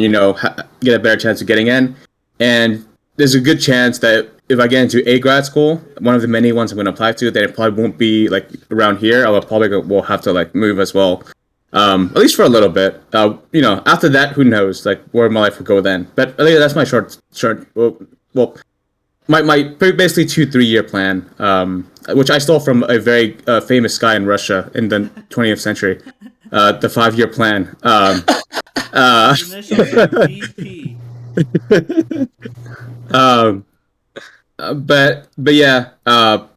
get a better chance of getting in. And there's a good chance that if I get into a grad school, one of the many ones I'm going to apply to, that it probably won't be like around here. I will have to like move as well, at least for a little bit. After that, who knows like where my life will go then. But that's my short. Well, my basically 2-3 year plan, which I stole from a very famous guy in Russia in the 20th century. The 5-year plan. But yeah,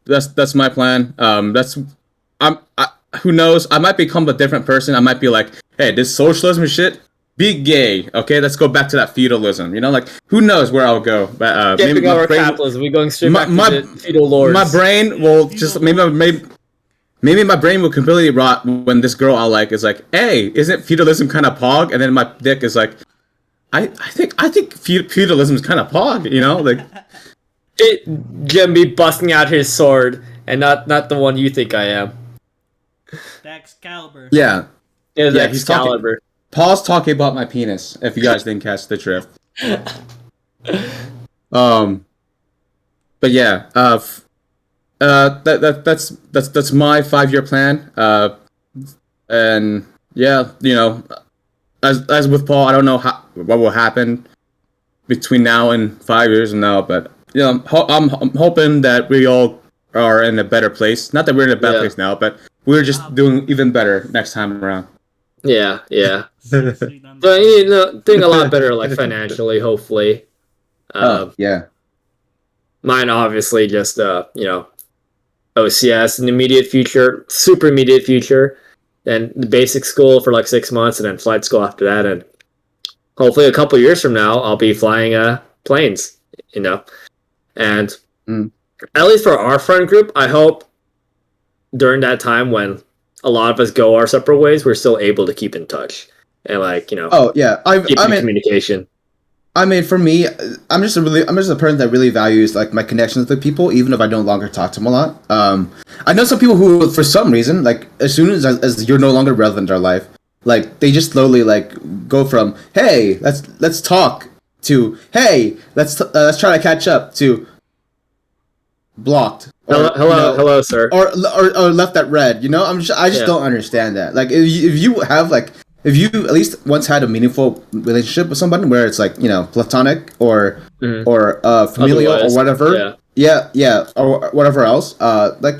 that's my plan. Who knows? I might become a different person. I might be like, hey, this socialism shit, be gay. Okay, let's go back to that feudalism. You know, like who knows where I'll go, but maybe Skipping over capitalism, we're going straight back to the feudal lords. my brain will just maybe my brain will completely rot when this girl I like is like, hey, isn't feudalism kind of pog? And then my dick is like, I think feudalism is kind of pog. You know, like Jim be busting out his sword and not the one you think I am. Excalibur. Yeah. Yeah, he's Excalibur. Paul's talking about my penis. If you guys didn't catch the drift. But yeah, that's my 5-year plan. And yeah, you know, as with Paul, I don't know what will happen between now and 5 years from now, but you know, I'm hoping that we all are in a better place. Not that we're in a bad place now, but we're just doing even better next time around. Yeah. But you know, doing a lot better, like financially, hopefully. Yeah. Mine obviously just you know, OCS in the immediate future, super immediate future, then the basic school for like 6 months, and then flight school after that, and hopefully a couple years from now I'll be flying planes, you know. And at least for our friend group, I hope during that time when a lot of us go our separate ways, we're still able to keep in touch and like, you know. Oh yeah, keep in communication. I mean, for me, I'm just a person that really values like my connections with people, even if I no longer talk to them a lot. I know some people who, for some reason, like as soon as you're no longer relevant in their life, like they just slowly like go from hey, let's talk to hey, let's try to catch up to blocked. Or, hello, sir. Or left at red. You know, I just don't understand that. Like if you have like. If you at least once had a meaningful relationship with somebody where it's like, you know, platonic or familial or whatever, yeah, or whatever else, like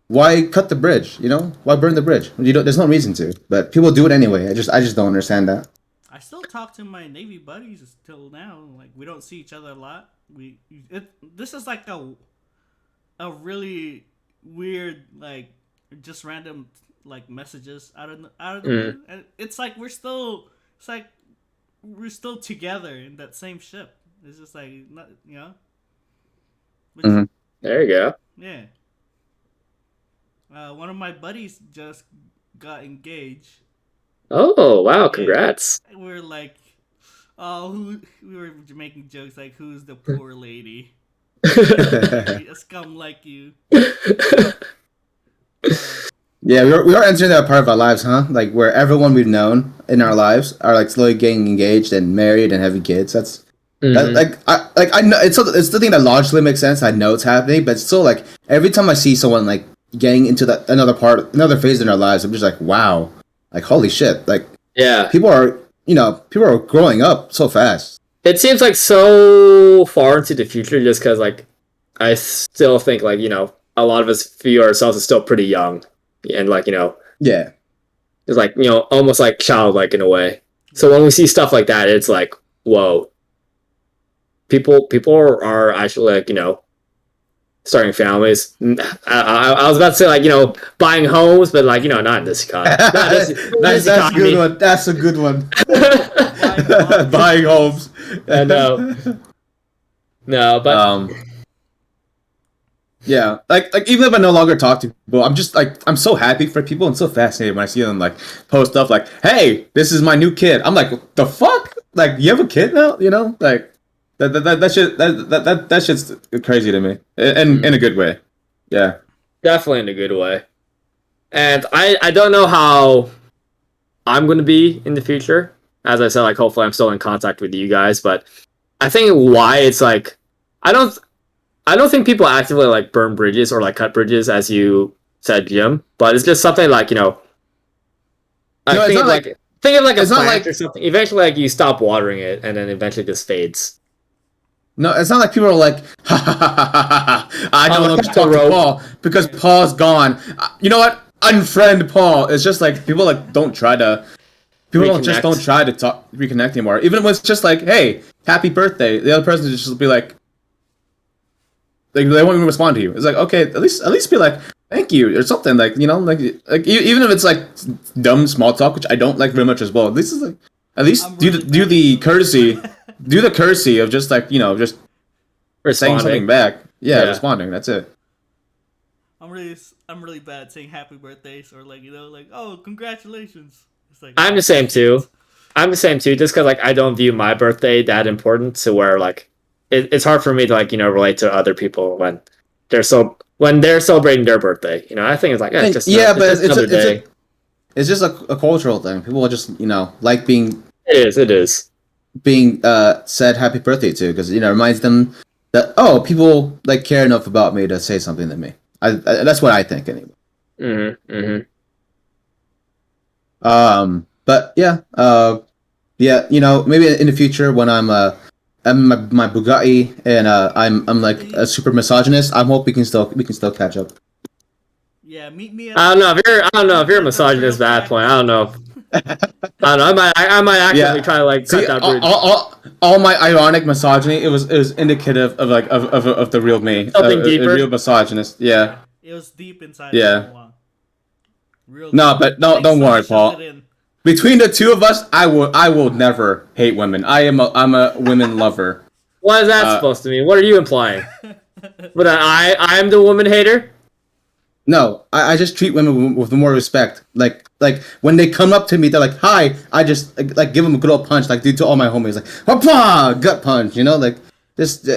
why cut the bridge? You know, why burn the bridge? There's no reason to, but people do it anyway. I just don't understand that. I still talk to my Navy buddies till now. Like we don't see each other a lot. This is like a really weird like just random. Like messages out of the blue, and it's like we're still together in that same ship. It's just like not, you know. There you go. Yeah. One of my buddies just got engaged. Oh wow! Congrats. And we're like, we were making jokes like, "Who's the poor lady?" A scum like you. Yeah, we are entering that part of our lives, huh? Like where everyone we've known in our lives are like slowly getting engaged and married and having kids. That's I know it's the thing that logically makes sense. I know it's happening, but it's still like every time I see someone like getting into that another phase in their lives, I'm just like, wow, like holy shit, like people are growing up so fast. It seems like so far into the future, just because like I still think like, you know, a lot of us view ourselves as still pretty young. And like, you know, it's like, you know, almost like childlike in a way. So when we see stuff like that, it's like, whoa, people are actually like, you know, starting families. I was about to say like, you know, buying homes, but like, you know, not in this economy. That's a good one. That's a good one. Buying homes. I know. No, but. Yeah, like even if I no longer talk to people, I'm just like I'm so happy for people and so fascinated when I see them like post stuff like, "Hey, this is my new kid." I'm like, "The fuck? Like, you have a kid now?" You know, like that shit's crazy to me, and in a good way. Yeah, definitely in a good way. And I don't know how I'm going to be in the future. As I said, like hopefully I'm still in contact with you guys, but I think why it's like I don't think people actively like burn bridges or like cut bridges, as you said, Jim. But it's just something like, you know, think of like a plant or something. Eventually, like you stop watering it, and then eventually it just fades. No, it's not like people are like, ha ha ha ha ha. I don't know to talk to Paul because Paul's gone. You know what? Unfriend Paul. It's just like people like don't try to. People don't try to reconnect anymore. Even when it's just like, hey, happy birthday. The other person just be like. They won't even respond to you. It's like, okay, at least be like, thank you or something like even if it's like dumb small talk, which I don't like very much as well. This is like at least I'm do really do bad the at courtesy, do the courtesy of just like just saying something Responding. back. Yeah, Yeah. responding. That's it. I'm really bad at saying happy birthdays or like like oh congratulations. It's like I'm the same too. I'm the same too. Just because like I don't view my birthday that important, to where like it's hard for me to like relate to other people when when they're celebrating their birthday. I think it's like it's just But another day. it's just a cultural thing. People just like being said happy birthday to because reminds them that people like care enough about me to say something to me. That's what I think anyway. Mm-hmm. But yeah, maybe in the future when I'm my Bugatti and I'm like a super misogynist. I hope we can still catch up. Yeah, meet me at I don't know if you're a misogynist at that point. I don't know. I don't know. I might actively try to like cut See, that bridge. all my ironic misogyny, it was indicative of like of the real me, Something a deeper? real misogynist. Yeah. It was deep inside. Yeah. All along. Real No, deep. but no, Thanks, don't worry, Sasha, Paul. fit in. Between the two of us, I will never hate women. I'm a women lover. What is that supposed to mean? What are you implying? But I'm the woman hater? No, I just treat women with more respect. Like when they come up to me, they're like, "Hi." I just like give them a good old punch, like do to all my homies, like "Hoppa!" gut punch. Like just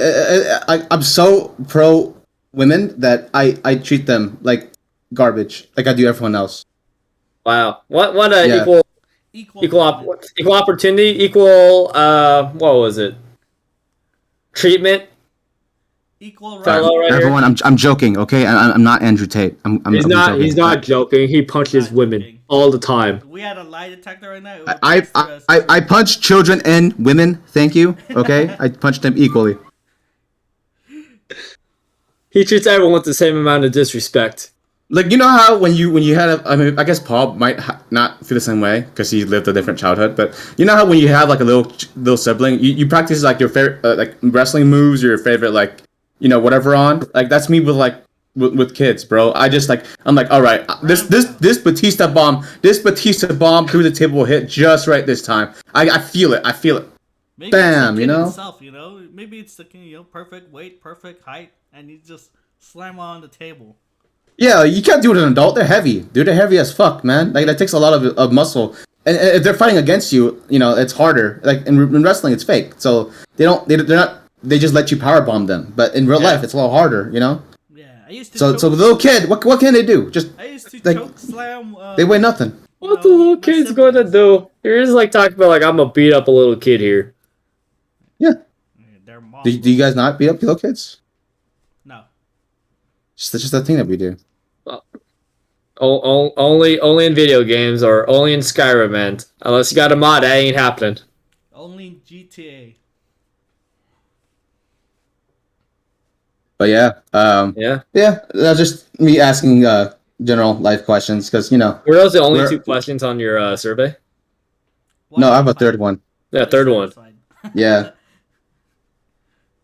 I'm so pro women that I treat them like garbage, like I do everyone else. Wow. What a Yeah. equal opportunity, equal what was it? Treatment. Equal right. Fellow right here. Everyone, I'm joking. Okay, I'm not Andrew Tate. I'm He's joking. not joking. He punches Not women joking. all the time. If we had a lie detector right now, it would I bust through us. I punch children and women. Thank you. Okay, I punch them equally. He treats everyone with the same amount of disrespect. Like how when you had I mean I guess Paul might not feel the same way because he lived a different childhood, but how when you have like a little sibling, you practice like your favorite like wrestling moves, your favorite like whatever on, like that's me with like with kids, bro. I'm like all right, this Batista bomb through the table will hit just right this time. I feel it. Maybe Bam, it's the kid himself, Maybe it's the perfect weight, perfect height, and you just slam on the table. Yeah, you can't do it with an adult. They're heavy, dude. They're heavy as fuck, man. Like that takes a lot of muscle, and if they're fighting against you, it's harder. Like in wrestling, it's fake, so they're not. They just let you powerbomb them, but in real life, it's a lot harder. Yeah, I used to. So the little kid, what can they do? Just I used to like, choke slam. they weigh nothing. What the little kid's going to do? You're just like talking about like I'm gonna beat up a little kid here. Yeah. Their mom. Do you guys not beat up little kids? No. Just a thing that we do. Only in video games or only in Skyrim, man. Unless you got a mod, that ain't happening. Only GTA. But yeah, Yeah. That's just me asking general life questions because Were those the only two questions on your survey? No, I have a third one. Yeah, third one. Yeah,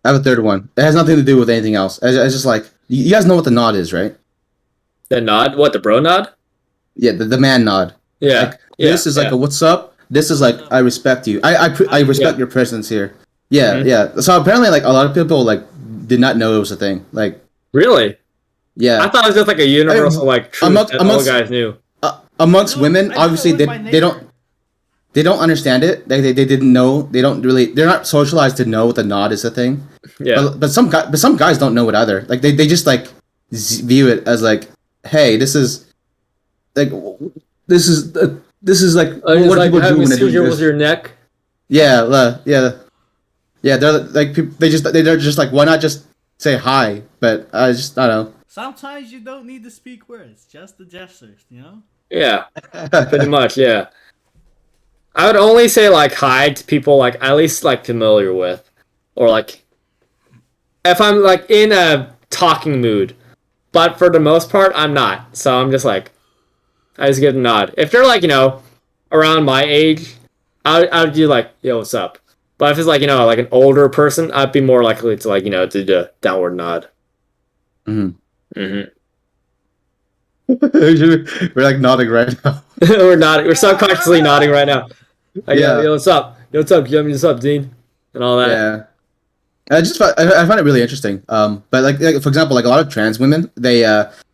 I have a third one. It has nothing to do with anything else. It's just like you guys know what the nod is, right? The nod? What, the bro nod? Yeah, the man nod. Yeah. Like, this is like a what's up. This is like I respect you. I respect your presence here. Yeah, yeah. So apparently, like a lot of people like did not know it was a thing. Like really? Yeah. I thought it was just like a universal like truth that all guys knew. Amongst women, obviously they don't understand it. They didn't know. They're not socialized to know the nod is a thing. Yeah. But some guys don't know it either. Like they just like view it as like, hey, this is like what like people do when they do with your neck. Yeah, yeah. They're like they're just like, why not just say hi? But I don't know. Sometimes you don't need to speak words, just the gestures, Yeah, pretty much. Yeah, I would only say like hi to people like at least like familiar with, or like if I'm like in a talking mood. But for the most part, I'm not. So I'm just like, I just give a nod. If they're like around my age, I would do like, yo, what's up? But if it's like like an older person, I'd be more likely to like do the downward nod. Mm-hmm. Mm-hmm. We're like nodding right now. We're nodding. We're subconsciously nodding right now. Like, Yeah. yo, what's up? Yo, what's up? What's up, Dean? And all that. Yeah. I find it really interesting. But like for example, like a lot of trans women, they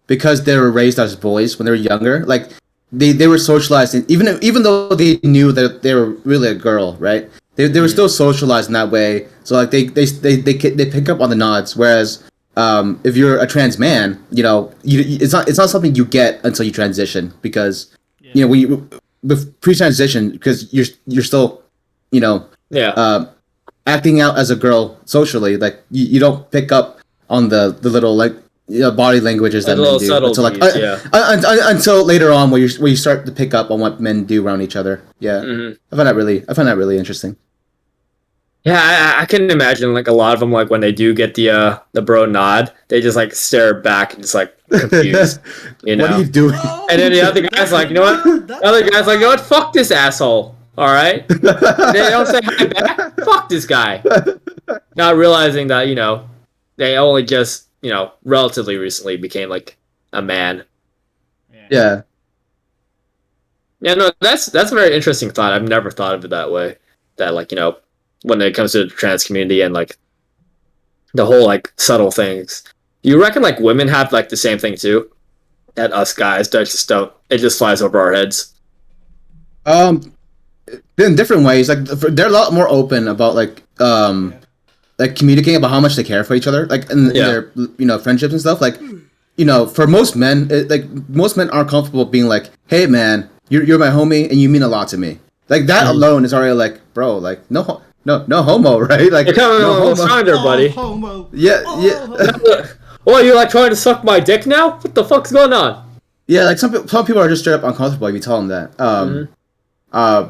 because they were raised as boys when they were younger, like they were socialized, even though they knew that they were really a girl, right? They were still socialized in that way. So like they pick up on the nods. Whereas if you're a trans man, it's not something you get until you transition because when you with pre-transition because you're still Yeah. acting out as a girl socially, like you don't pick up on the little like body languages that The men little do until like subtleties, yeah. until later on where you start to pick up on what men do around each other. Yeah, I find that really interesting. Yeah, I can imagine like a lot of them like when they do get the bro nod, they just like stare back and just like confused, you know. What are you doing? Oh, And then the other guy's like, you know what? The other guy's like, you know what? Fuck this asshole. All right. They don't say hi back. Fuck this guy. Not realizing that they only just relatively recently became like a man. Yeah. Yeah, no, that's a very interesting thought. I've never thought of it that way. That like when it comes to the trans community and like the whole like subtle things. You reckon like women have like the same thing too? That us guys just don't. It just flies over our heads. In different ways, like they're a lot more open about like communicating about how much they care for each other, like in their friendships and stuff. Like for most men, most men aren't comfortable being like, "Hey man, you're my homie and you mean a lot to me." Like that alone is already like, bro, like no homo, right? Like You're coming a little stronger, buddy. Homo. yeah. Oh, you're like trying to suck my dick now? What the fuck's going on? Yeah, like some people are just straight up uncomfortable if you tell them that.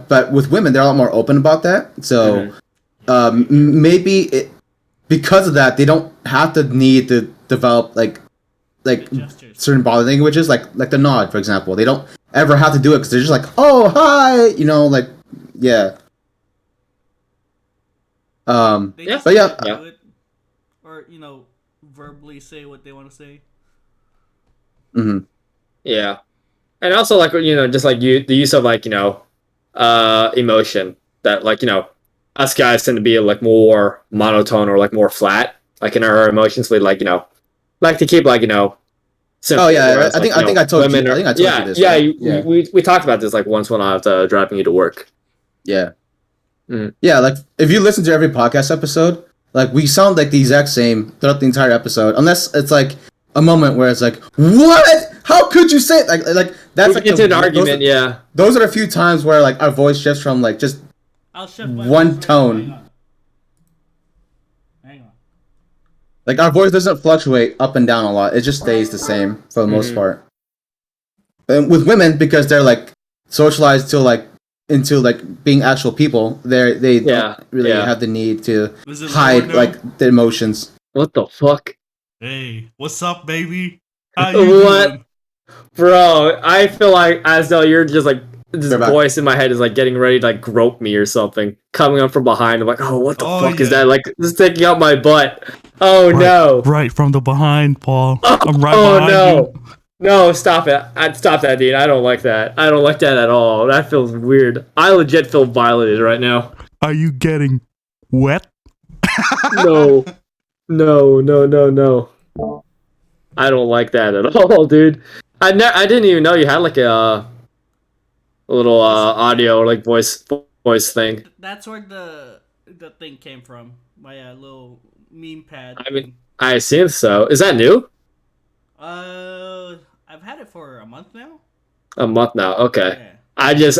But with women, they're a lot more open about that. So maybe because of that, they don't have the need to develop like certain body languages, like the nod, for example. They don't ever have to do it because they're just like, oh hi, like yeah. They just But yeah, do it, or verbally say what they want to say. Yeah. And also like just like the use of like emotion that like us guys tend to be like more monotone or like more flat like in our emotions. We like like to keep like simple, oh yeah, whereas, I think I told you. I think I told you this. Yeah, Right? we talked about this like once when I was driving you to work. Yeah. Yeah, like if you listen to every podcast episode, like we sound like the exact same throughout the entire episode, unless it's like a moment where it's like, "What? How could you say it?" Like that's We like get into an argument, yeah. Those are the few times where like our voice shifts from like just I'll shift my one voice right tone. now. Hang on. Like our voice doesn't fluctuate up and down a lot; it just stays the same for the most part. And with women, because they're like socialized to like into like being actual people, they don't really have the need to Is it hide lower now? like the emotions. What the fuck? Hey, what's up, baby? How you What? doing? Bro, I feel like as though you're just like this They're back. voice in my head is like getting ready to like grope me or something. Coming up from behind. I'm like, oh, what the fuck is yeah. that? Like, this is taking out my butt. Oh no. Right from the behind, Paul. Oh, I'm right oh behind no. you. No, stop it. Stop that, Dean. I don't like that. I don't like that at all. That feels weird. I legit feel violated right now. Are you getting wet? No. No. I don't like that at all, dude. I didn't even know you had like a little audio or like voice thing. That's where the thing came from. My little meme pad. I mean, I assume so. Is that new? I've had it for a month now. A month now. Okay. Yeah. I just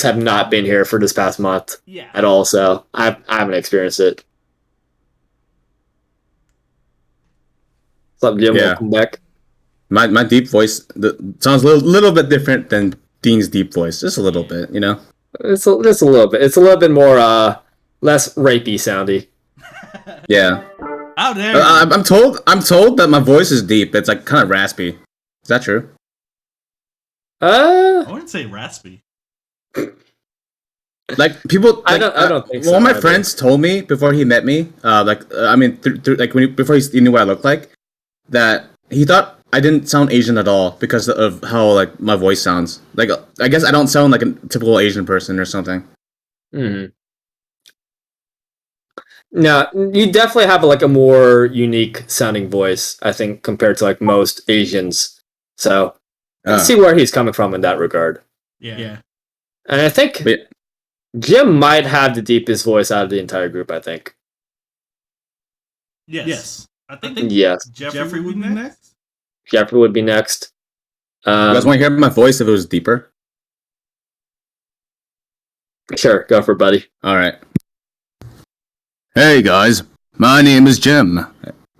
have not been here for this past month Yeah. at all, so I haven't experienced it. What's up, Jim? Yeah. Welcome back. My deep voice sounds a little bit different than Dean's deep voice, just a little bit, you know. It's just a little bit. It's a little bit more less rapey soundy. Yeah. How dare you? I'm told that my voice is deep. It's like kind of raspy. Is that true? I wouldn't say raspy. Like people, I don't think so. One of my either. friends told me before he met me, before he knew what I looked like, that he thought I didn't sound Asian at all because of how like my voice sounds. Like I guess I don't sound like a typical Asian person or something. Hmm. No, you definitely have like a more unique sounding voice, I think, compared to like most Asians. So I can see where he's coming from in that regard. Yeah. And I think But Jim might have the deepest voice out of the entire group, I think. Yes. I think Yes. Jeffrey would be next. Jeffrey would be next. you guys want to hear my voice if it was deeper? Sure, go for it, buddy. All right. Hey guys, my name is Jim.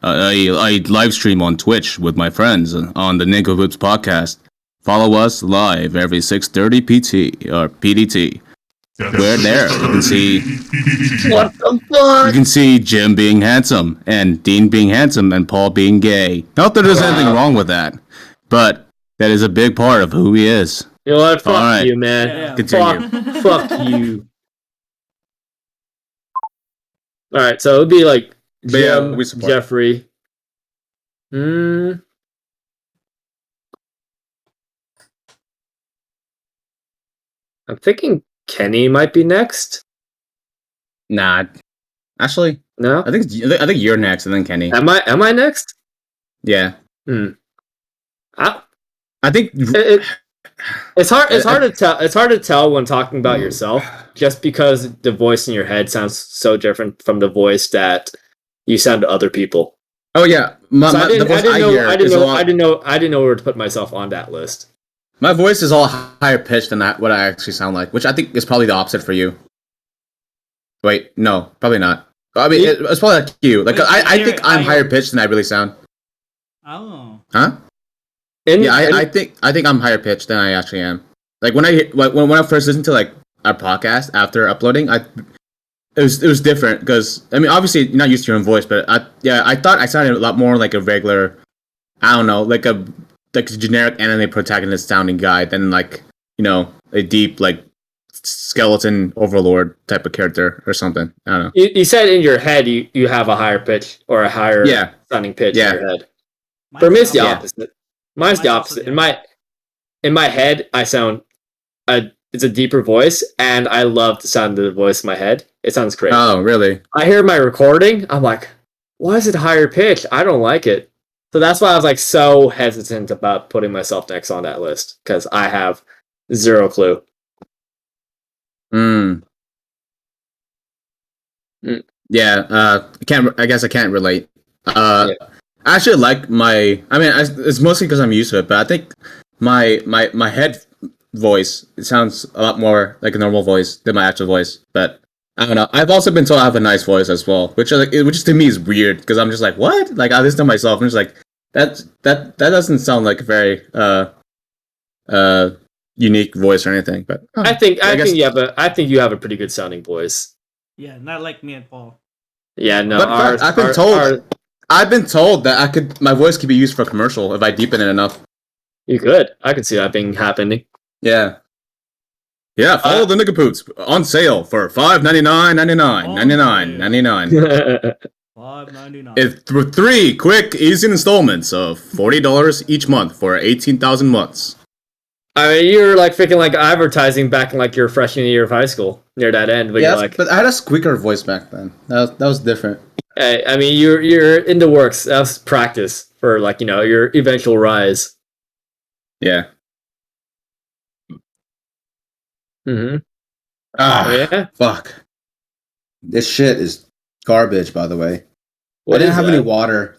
I live stream on Twitch with my friends on the Nincompoops podcast. Follow us live every 6:30 PT or PDT. We're there. You can see. What the fuck? You can see Jim being handsome and Dean being handsome and Paul being gay. Not that there's anything wrong with that, but that is a big part of who he is. You know what? Fuck All right. you, man. Yeah. Continue. Fuck you. All right, so it would be like But yeah, Jim, we support. Jeffrey. I'm thinking Kenny might be next. Nah, actually, No, I think you're next and then Kenny. am I next? Yeah, I, I think. it's hard. It's hard to tell. It's hard to tell when talking about yourself, just because the voice in your head sounds so different from the voice that you sound to other people. Oh yeah, So I didn't lot. I didn't know where to put myself on that list. My voice is all higher pitched than what I actually sound like, which I think is probably the opposite for you. Wait, no, probably not. I mean, it's probably like you. Like I think I'm higher pitched than I really sound. Oh. Huh? I think I'm higher pitched than I actually am. Like when I first listened to like our podcast after uploading, it was different because I mean obviously you're not used to your own voice, but I thought I sounded a lot more like a regular, I don't know, like a generic anime protagonist sounding guy than like a deep like skeleton overlord type of character or something. I don't know. You said in your head you have a higher pitch or a higher sounding pitch in your head. For me, it's the opposite. Mine's the opposite. In my head, I sound it's a deeper voice, and I love the sound of the voice in my head. It sounds great. Oh, really? I hear my recording, I'm like, why is it higher pitch? I don't like it. So that's why I was like so hesitant about putting myself next on that list because I have zero clue. Yeah. I guess I can't relate. I actually like my. I mean, it's mostly because I'm used to it, but I think my head voice, it sounds a lot more like a normal voice than my actual voice. But I don't know. I've also been told I have a nice voice as well, which to me is weird because I'm just like, what? Like I listen to myself and I'm just like that doesn't sound like a very unique voice or anything. But I think you have a pretty good sounding voice. Yeah, not like me and Paul. Yeah, no. But I've been told that my voice could be used for a commercial if I deepen it enough. You could. I could see that being happening. Yeah. Yeah, follow the Nincompoops on sale for $5.99. $5.99. It's for 3 quick, easy installments of $40 each month for 18,000 months. I mean, you're like freaking like advertising back in like your freshman year of high school, near that end. But you're like, but I had a squeaker voice back then. That was different. I mean, you're in the works. That's practice for like your eventual rise. Yeah. Yeah. Fuck. This shit is garbage, by the way. What I didn't have any water.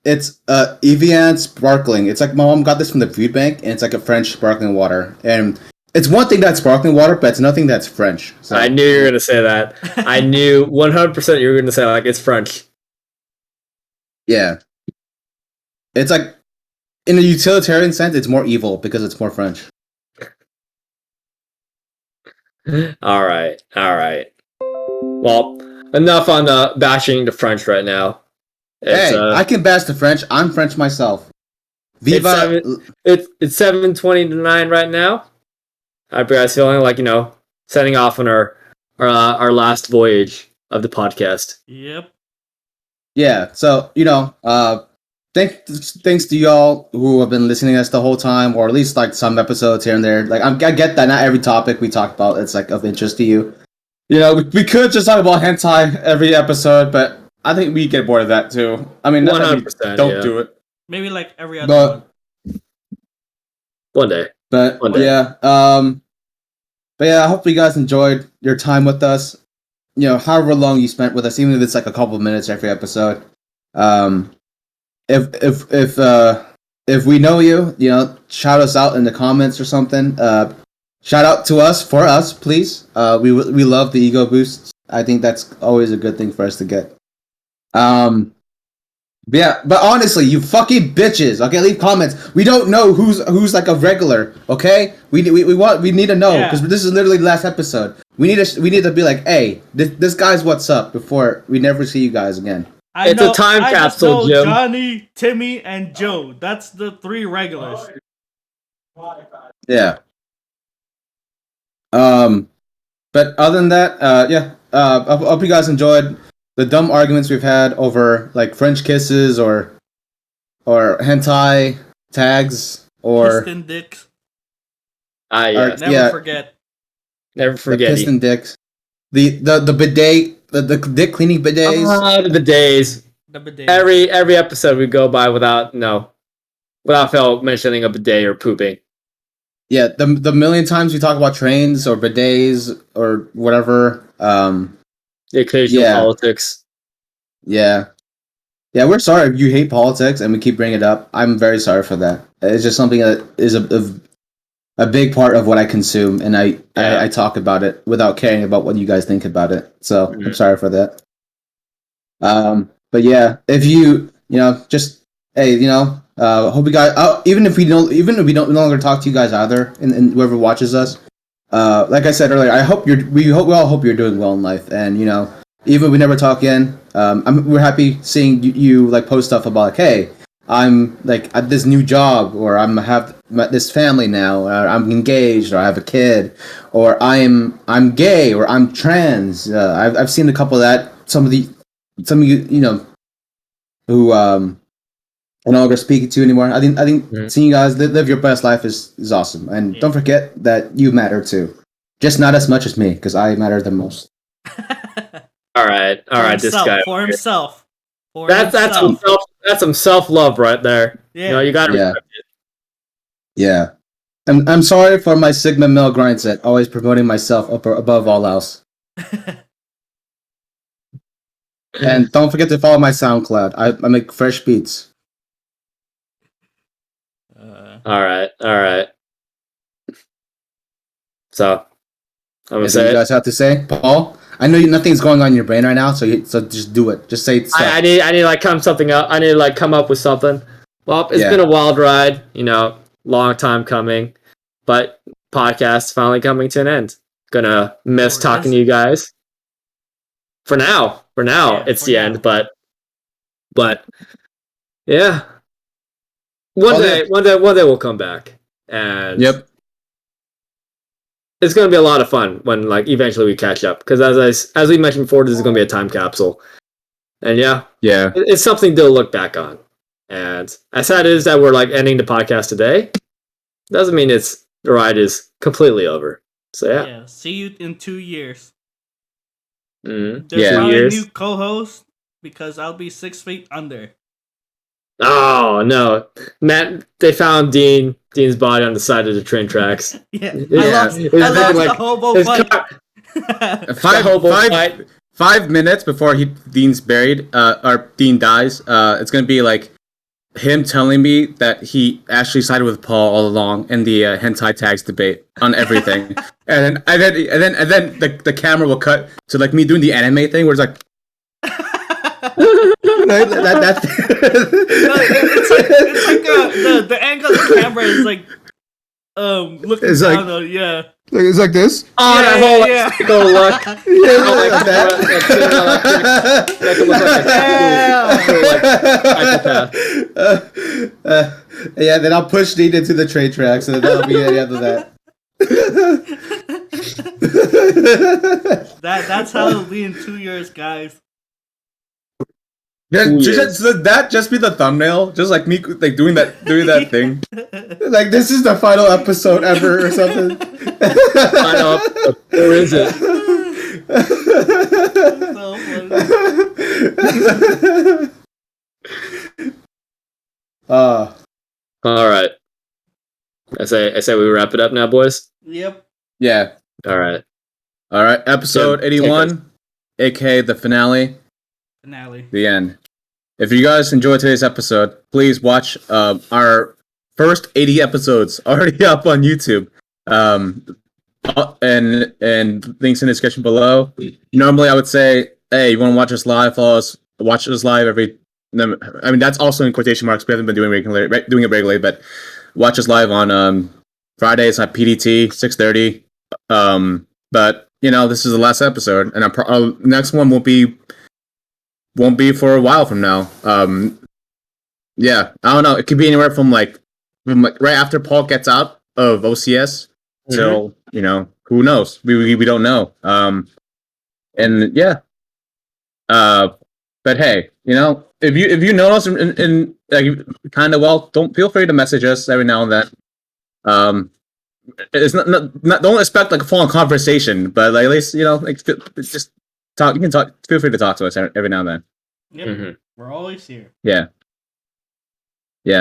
It's Evian sparkling. It's like my mom got this from the food bank, and it's like a French sparkling water. And it's one thing that's sparkling water, but it's nothing that's French. So. I knew you were gonna say that. I knew 100% you were gonna say like it's French. Yeah. It's like in a utilitarian sense, it's more evil because it's more French. All right. Well, enough on bashing the French right now. I can bash the French. I'm French myself. Viva! It's 7:20 right now. I guys feeling like setting off on our last voyage of the podcast. Yep. Yeah. So thank thanks to y'all who have been listening to us the whole time, or at least like some episodes here and there. Like I get that not every topic we talk about it's like of interest to you. You know, we could just talk about hentai every episode, but I think we get bored of that too. I mean, not that we 100%, don't yeah. do it, Maybe like every other one. One day. but One day. yeah, but yeah, I hope you guys enjoyed your time with us. You know, however long you spent with us, even if it's like a couple of minutes every episode. Um, if we know you, you know, shout us out in the comments or something. Shout out to us for us, please. We love the ego boosts. I think that's always a good thing for us to get. Yeah, but honestly, you fucking bitches. Okay, leave comments. We don't know who's like a regular. Okay, we need to know because this is literally the last episode. We need to be like, hey, this guy's what's up before we never see you guys again. It's a time capsule, Jim. Johnny, Timmy, and Joe. That's the 3 regulars. Yeah. But other than that, yeah. I hope you guys enjoyed the dumb arguments we've had over like French kisses or hentai tags or piston dicks. Yes. Never forget. Never forget. The piston dicks. The bidet, the dick cleaning bidets. The bidets. The bidet. Every episode we go by without Phil mentioning a bidet or pooping. Yeah, the million times we talk about trains or bidets or whatever. The occasional politics. Yeah. Yeah, we're sorry if you hate politics and we keep bringing it up. I'm very sorry for that. It's just something that is a big part of what I consume, and I talk about it without caring about what you guys think about it. So I'm sorry for that. But yeah, if you just hey, hope you guys. Even if we don't no longer talk to you guys either, and whoever watches us. Like I said earlier, we all hope you're doing well in life, and even if we never talk again, we're happy seeing you like post stuff about like, hey, I'm like at this new job, or have this family now, or I'm engaged, or I have a kid, or I'm gay, or I'm trans. I've seen a couple of that. Some of you who I'm no longer speaking to anymore. I think seeing you guys live your best life is awesome, and don't forget that you matter too, just not as much as me because I matter the most. All right, this guy for himself. That's some self-love right there. Yeah. You gotta respect it. Yeah. I'm sorry for my Sigma male grind set, always promoting myself above all else. And don't forget to follow my SoundCloud. I make fresh beats. All right. So, I'm gonna say you guys have to say, Paul. I know nothing's going on in your brain right now, so just do it. Just say stuff. I need to like come something up. I need to like come up with something. Well, it's been a wild ride, long time coming, but podcast finally coming to an end. Gonna miss talking to you guys. For now, it's the end, but yeah. One day we'll come back, and it's gonna be a lot of fun when like eventually we catch up. Because as we mentioned before, this is gonna be a time capsule, and it's something to look back on. And as sad it is that we're like ending the podcast today, doesn't mean the ride is completely over. So yeah. See you in 2 years. Mm-hmm. There's probably a new co-host because I'll be 6 feet under. Oh no, Matt! They found Dean's body on the side of the train tracks. I lost the hobo fight. 5 minutes before Dean's buried, or Dean dies. It's gonna be like him telling me that he actually sided with Paul all along in the hentai tags debate on everything, and then the camera will cut to like me doing the anime thing where it's like. It's like the angle of the camera is like looking it's down. Like, it's like this. Oh, that whole look. Yeah, then I'll push Dean into the train tracks, and that'll be the end of that. That's how it'll be in 2 years, guys. Who Should that just be the thumbnail? Just like me, like doing that thing. Like this is the final episode ever or something. Final episode. Where is it? uh, All right. I say we wrap it up now, boys. Yep. yeah. All right. Episode Tim, 81, aka the finale, Finale. the end. If you guys enjoyed today's episode, please watch our first 80 episodes already up on YouTube. And links in the description below. Normally, I would say, hey, you want to watch us live? Follow us. Watch us live every. I mean, that's also in quotation marks. We haven't been doing it regularly, but watch us live on Fridays at PDT 6:30. But this is the last episode, and our next one won't be for a while from now. Yeah, I don't know. It could be anywhere from like right after Paul gets out of OCS till who knows? We don't know. And yeah. But hey, if you know us in like kind of well, don't feel free to message us every now and then. It's not don't expect like a full on conversation, but like, at least like just talk. You can talk. Feel free to talk to us every now and then. Yep. Mm-hmm. We're always here. Yeah,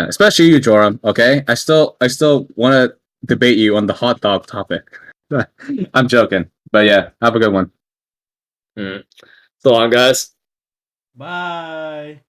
especially you, Joram. Okay, I still want to debate you on the hot dog topic. I'm joking, but yeah, have a good one. So long, guys. Bye.